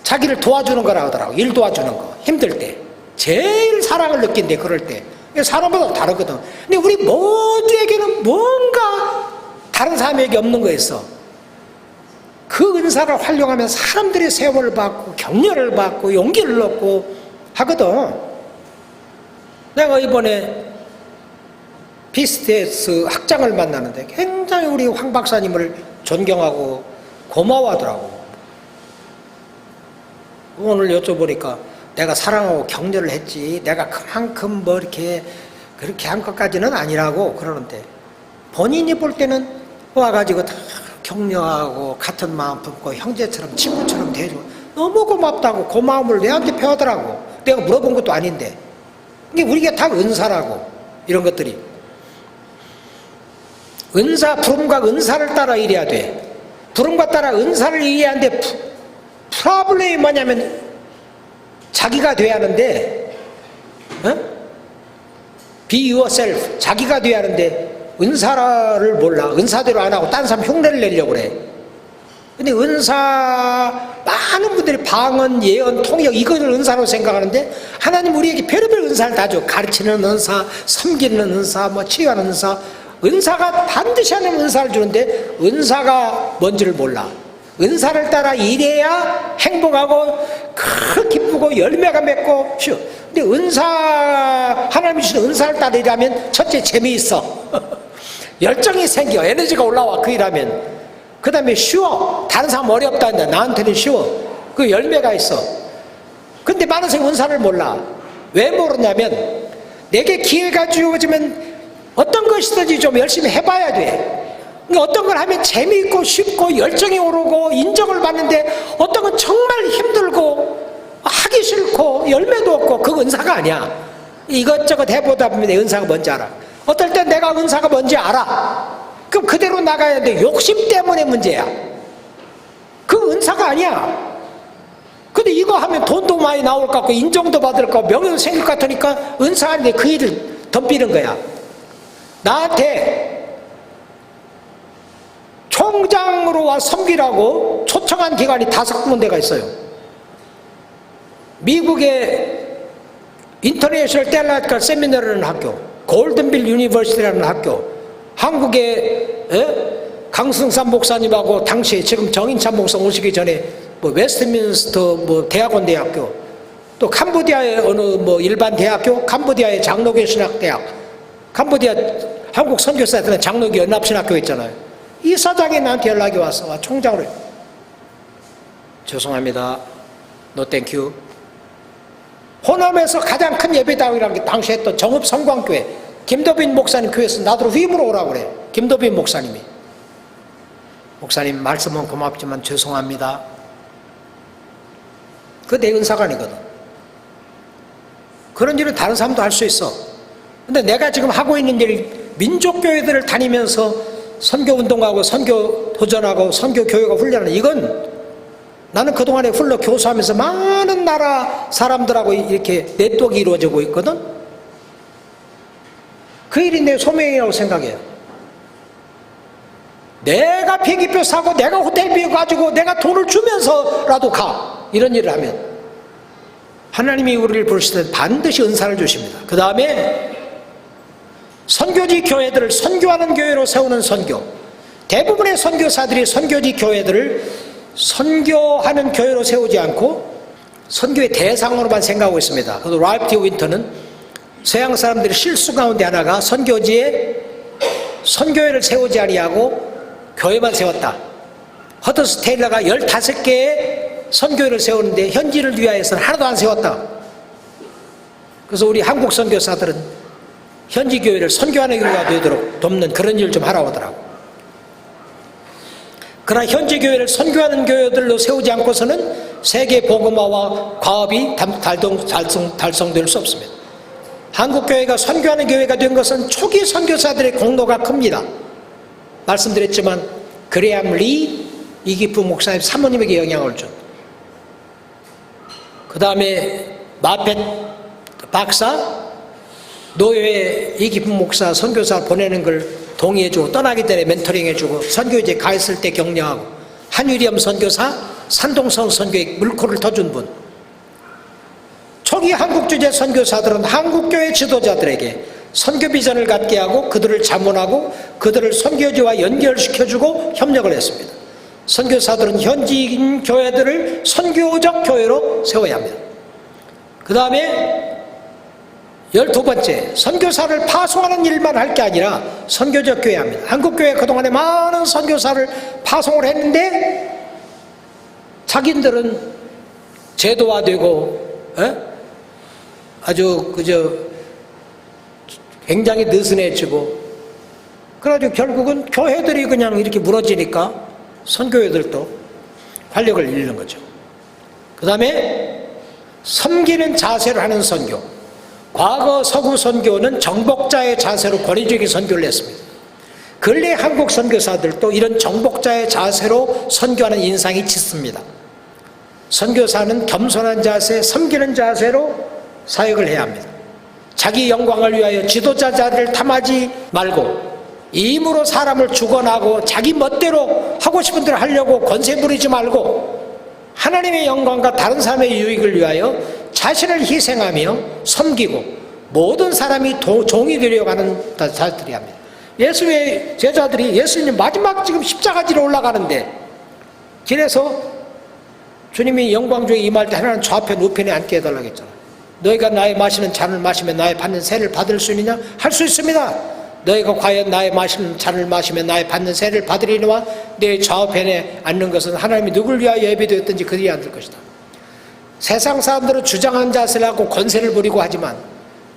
자기를 도와주는 거라고 하더라고. 일 도와주는 거. 힘들 때. 제일 사랑을 느낀대, 그럴 때. 사람마다 다르거든. 근데 우리 모두에게는 뭔가 다른 사람에게 없는 거 있어. 그 은사를 활용하면 사람들의 세월을 받고 격려를 받고 용기를 얻고 하거든. 내가 이번에 비스테스 학장을 만나는데 굉장히 우리 황 박사님을 존경하고 고마워하더라고. 오늘 여쭤보니까 내가 사랑하고 격려를 했지 내가 그만큼 뭐 이렇게 그렇게 한 것까지는 아니라고 그러는데, 본인이 볼 때는 와가지고 다 격려하고 같은 마음 품고 형제처럼 친구처럼 대해주고 너무 고맙다고 고마움을 내한테 표하더라고. 내가 물어본 것도 아닌데. 이게 우리가 다 은사라고. 이런 것들이. 은사, 부름과 은사를 따라 일해야 돼. 부름과 따라 은사를 일해야 하는데 프로블렘이 뭐냐면 자기가 돼야 하는데 Be yourself. 자기가 돼야 하는데 은사를 몰라. 은사대로 안 하고 딴 사람 흉내를 내려고 그래. 근데 은사 많은 분들이 방언, 예언, 통역 이것을 은사로 생각하는데 하나님 우리에게 별의별 은사를 다 줘. 가르치는 은사, 섬기는 은사, 뭐 치유하는 은사. 은사가 반드시 하는 은사를 주는데 은사가 뭔지를 몰라. 은사를 따라 일해야 행복하고 기쁘고 열매가 맺고 쉬워. 근데 하나님이 주신 은사를 따라 일하면 첫째 재미있어. 열정이 생겨. 에너지가 올라와 그 일하면. 그 다음에 쉬워. 다른 사람 어렵다 했는데 나한테는 쉬워. 그 열매가 있어. 근데 많은 사람이 은사를 몰라. 왜 모르냐면 내게 기회가 주어지면 어떤 것이든지 좀 열심히 해봐야 돼. 어떤 걸 하면 재미있고 쉽고 열정이 오르고 인정을 받는데 어떤 건 정말 힘들고 하기 싫고 열매도 없고 그거 은사가 아니야. 이것저것 해보다 보면 내 은사가 뭔지 알아. 어떨 땐 내가 은사가 뭔지 알아. 그럼 그대로 나가야 돼. 욕심 때문에 문제야. 그 은사가 아니야. 근데 이거 하면 돈도 많이 나올 것 같고 인정도 받을 것 같고 명예도 생길 것 같으니까 은사 아닌데 그 일을 덤비는 거야. 나한테 총장으로 와 섬기라고 초청한 기관이 5군데가 있어요. 미국의 인터내셔널 텔라티컬 세미나라는 학교, 골든빌 유니버시티라는 학교, 한국의 강승삼 목사님하고 당시에 지금 정인찬 목사 오시기 전에 뭐 웨스트민스터 뭐 대학원 대학교, 또 캄보디아의 어느 뭐 일반 대학교, 캄보디아의 장로교 신학대학, 캄보디아 한국 선교사들은 장로교 연합신학교 있잖아요. 이 사장이 나한테 연락이 와서 총장으로 죄송합니다. 노 땡큐. 호남에서 가장 큰 예배당이라는 게 당시 했던 정읍성광교회 김도빈 목사님 교회에서 나더러 휘임으로 오라고 그래. 김도빈 목사님이. 목사님 말씀은 고맙지만 죄송합니다. 그거 내 은사가 아니거든. 그런 일은 다른 사람도 할 수 있어. 근데 내가 지금 하고 있는 일, 민족교회들을 다니면서 선교운동하고 선교 도전하고 선교교회가 훈련하는 이건 나는 그동안에 훌러 교수하면서 많은 나라 사람들하고 이렇게 네트워크가 이루어지고 있거든. 그 일이 내 소명이라고 생각해요. 내가 비행기표 사고 내가 호텔비 가지고 내가 돈을 주면서라도 가. 이런 일을 하면 하나님이 우리를 부르실 때 반드시 은사를 주십니다. 그 다음에 선교지 교회들을 선교하는 교회로 세우는 선교. 대부분의 선교사들이 선교지 교회들을 선교하는 교회로 세우지 않고 선교의 대상으로만 생각하고 있습니다. 그래서 랄프 D 윈터는 서양 사람들의 실수 가운데 하나가 선교지에 선교회를 세우지 아니하고 교회만 세웠다. 허더스 테일러가 15개의 선교회를 세우는데 현지를 위하여서는 하나도 안 세웠다. 그래서 우리 한국 선교사들은 현지 교회를 선교하는 교회가 되도록 돕는 그런 일을 좀 하라고 하더라고. 그러나 현지 교회를 선교하는 교회들로 세우지 않고서는 세계 복음화와 과업이 달성될 수 없습니다. 한국 교회가 선교하는 교회가 된 것은 초기 선교사들의 공로가 큽니다. 말씀드렸지만 그레암 리, 이기프 목사님 사모님에게 영향을 준. 그 다음에 마펫 박사, 노예에 이기프 목사 선교사 보내는 걸 동의해주고 떠나기 전에 멘토링해주고 선교지에 가 있을 때 격려하고, 한유리엄 선교사, 산동성 선교에 물꼬를 터준 분. 초기 한국주재 선교사들은 한국교회 지도자들에게 선교 비전을 갖게 하고 그들을 자문하고 그들을 선교지와 연결시켜주고 협력을 했습니다. 선교사들은 현지인 교회들을 선교적 교회로 세워야 합니다. 그 다음에 12번째, 선교사를 파송하는 일만 할 게 아니라 선교적 교회 합니다. 한국교회 그동안에 많은 선교사를 파송을 했는데 자기들은 제도화되고 아주 굉장히 느슨해지고 그래가지고 결국은 교회들이 그냥 이렇게 무너지니까 선교회들도 활력을 잃는 거죠. 그 다음에 섬기는 자세로 하는 선교. 과거 서구 선교는 정복자의 자세로 권위주의 선교를 했습니다. 근래 한국 선교사들도 이런 정복자의 자세로 선교하는 인상이 짙습니다. 선교사는 겸손한 자세, 섬기는 자세로 사역을 해야 합니다. 자기 영광을 위하여 지도자 자리를 탐하지 말고 임으로 사람을 주관하고 자기 멋대로 하고 싶은 대로 하려고 권세 부리지 말고 하나님의 영광과 다른 사람의 유익을 위하여 자신을 희생하며 섬기고 모든 사람이 종이 되려가는 자들이 합니다. 예수의 제자들이 예수님 마지막 지금 십자가지로 올라가는데 길에서 주님이 영광 중에 임할 때 하나는 좌편 우편에 앉게 해달라고 했잖아요. 너희가 나의 마시는 잔을 마시면 나의 받는 세를 받을 수 있느냐? 할 수 있습니다. 너희가 과연 나의 마시는 잔을 마시면 나의 받는 세를 받으리니와 내 좌우편에 앉는 것은 하나님이 누굴 위하여 예비되었든지 그들이 앉을 것이다. 세상 사람들은 주장한 자세를 하고 권세를 부리고 하지만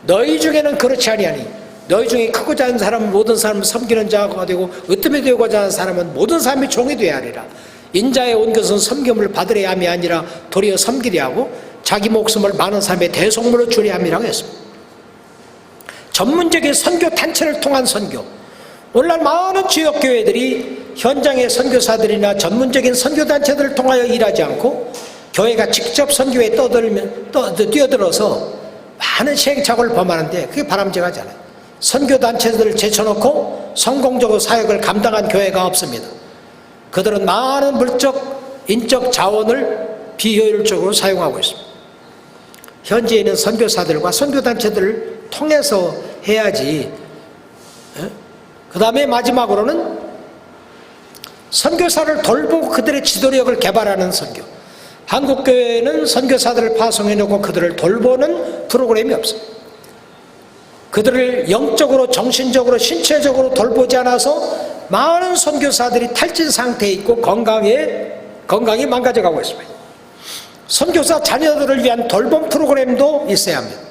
너희 중에는 그렇지 아니하니 너희 중에 크고자 하는 사람은 모든 사람을 섬기는 자가 되고 으뜸이 되고자 하는 사람은 모든 사람이 종이 되어야 하리라. 인자에 온 것은 섬김을 받으려 함이 아니라 도리어 섬기려 하고 자기 목숨을 많은 사람의 대속물로 주려 함이라고 했습니다. 전문적인 선교 단체를 통한 선교. 오늘날 많은 지역교회들이 현장의 선교사들이나 전문적인 선교단체들을 통하여 일하지 않고 교회가 직접 선교에 뛰어들어서 많은 시행착오를 범하는데 그게 바람직하지 않아요. 선교단체들을 제쳐놓고 성공적으로 사역을 감당한 교회가 없습니다. 그들은 많은 물적, 인적 자원을 비효율적으로 사용하고 있습니다. 현지에 있는 선교사들과 선교단체들을 통해서 해야지. 그 다음에 마지막으로는 선교사를 돌보고 그들의 지도력을 개발하는 선교. 한국교회는 선교사들을 파송해놓고 그들을 돌보는 프로그램이 없습니다. 그들을 영적으로, 정신적으로, 신체적으로 돌보지 않아서 많은 선교사들이 탈진 상태에 있고 건강이 망가져가고 있습니다. 선교사 자녀들을 위한 돌봄 프로그램도 있어야 합니다.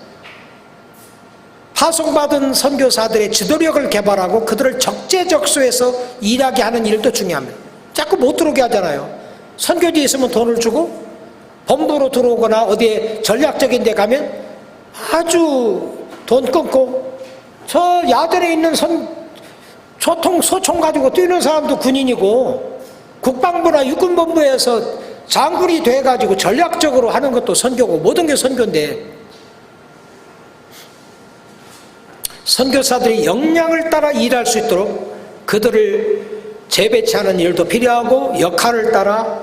파송받은 선교사들의 지도력을 개발하고 그들을 적재적소에서 일하게 하는 일도 중요합니다. 자꾸 못 들어오게 하잖아요. 선교지에 있으면 돈을 주고 본부로 들어오거나 어디에 전략적인 데 가면 아주 돈 끊고 저 야전에 있는 소총 가지고 뛰는 사람도 군인이고 국방부나 육군본부에서 장군이 돼가지고 전략적으로 하는 것도 선교고 모든 게 선교인데 선교사들이 역량을 따라 일할 수 있도록 그들을 재배치하는 일도 필요하고 역할을 따라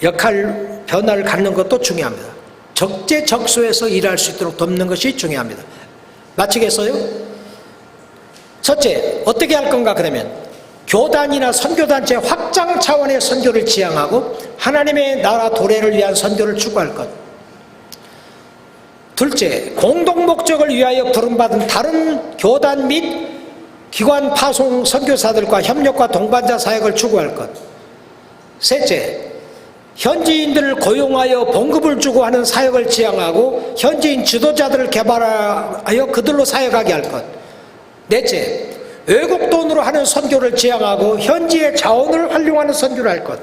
역할 변화를 갖는 것도 중요합니다. 적재적소에서 일할 수 있도록 돕는 것이 중요합니다. 마치겠어요? 첫째, 어떻게 할 건가 그러면 교단이나 선교단체 확장 차원의 선교를 지향하고 하나님의 나라 도래를 위한 선교를 추구할 것. 둘째, 공동 목적을 위하여 부름받은 다른 교단 및 기관 파송 선교사들과 협력과 동반자 사역을 추구할 것. 셋째, 현지인들을 고용하여 봉급을 주고 하는 사역을 지향하고 현지인 지도자들을 개발하여 그들로 사역하게 할 것. 넷째, 외국 돈으로 하는 선교를 지향하고 현지의 자원을 활용하는 선교를 할 것.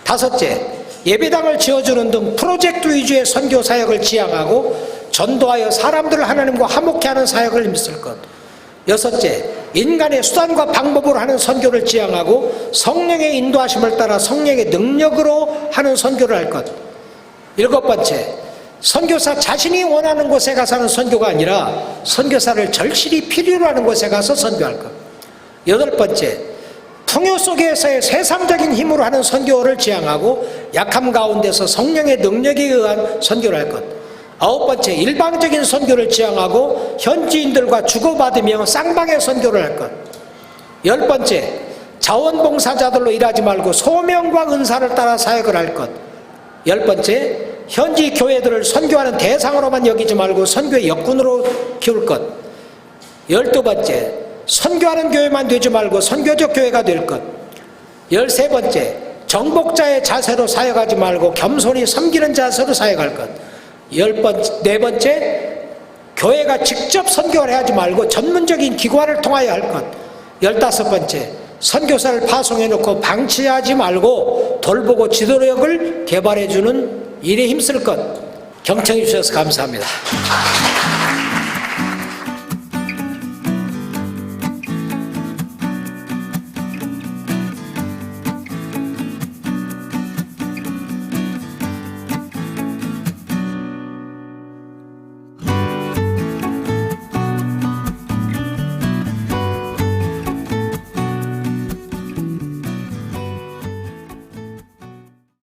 다섯째, 예배당을 지어주는 등 프로젝트 위주의 선교 사역을 지향하고 전도하여 사람들을 하나님과 화목케 하는 사역을 힘쓸 것. 여섯째, 인간의 수단과 방법으로 하는 선교를 지향하고 성령의 인도하심을 따라 성령의 능력으로 하는 선교를 할 것. 일곱 번째, 선교사 자신이 원하는 곳에 가서 하는 선교가 아니라 선교사를 절실히 필요로 하는 곳에 가서 선교할 것. 여덟 번째, 풍요 속에서의 세상적인 힘으로 하는 선교를 지향하고 약함 가운데서 성령의 능력에 의한 선교를 할 것. 아홉 번째, 일방적인 선교를 지향하고 현지인들과 주고받으며 쌍방의 선교를 할 것. 열 번째, 자원봉사자들로 일하지 말고 소명과 은사를 따라 사역을 할 것. 열 번째, 현지 교회들을 선교하는 대상으로만 여기지 말고 선교의 역군으로 키울 것. 열두 번째, 선교하는 교회만 되지 말고 선교적 교회가 될 것. 열세 번째, 정복자의 자세로 사역하지 말고 겸손히 섬기는 자세로 사역할 것. 네 번째, 교회가 직접 선교를 하지 말고 전문적인 기관을 통하여 할 것. 15번째, 선교사를 파송해놓고 방치하지 말고 돌보고 지도력을 개발해주는 일에 힘쓸 것. 경청해 주셔서 감사합니다.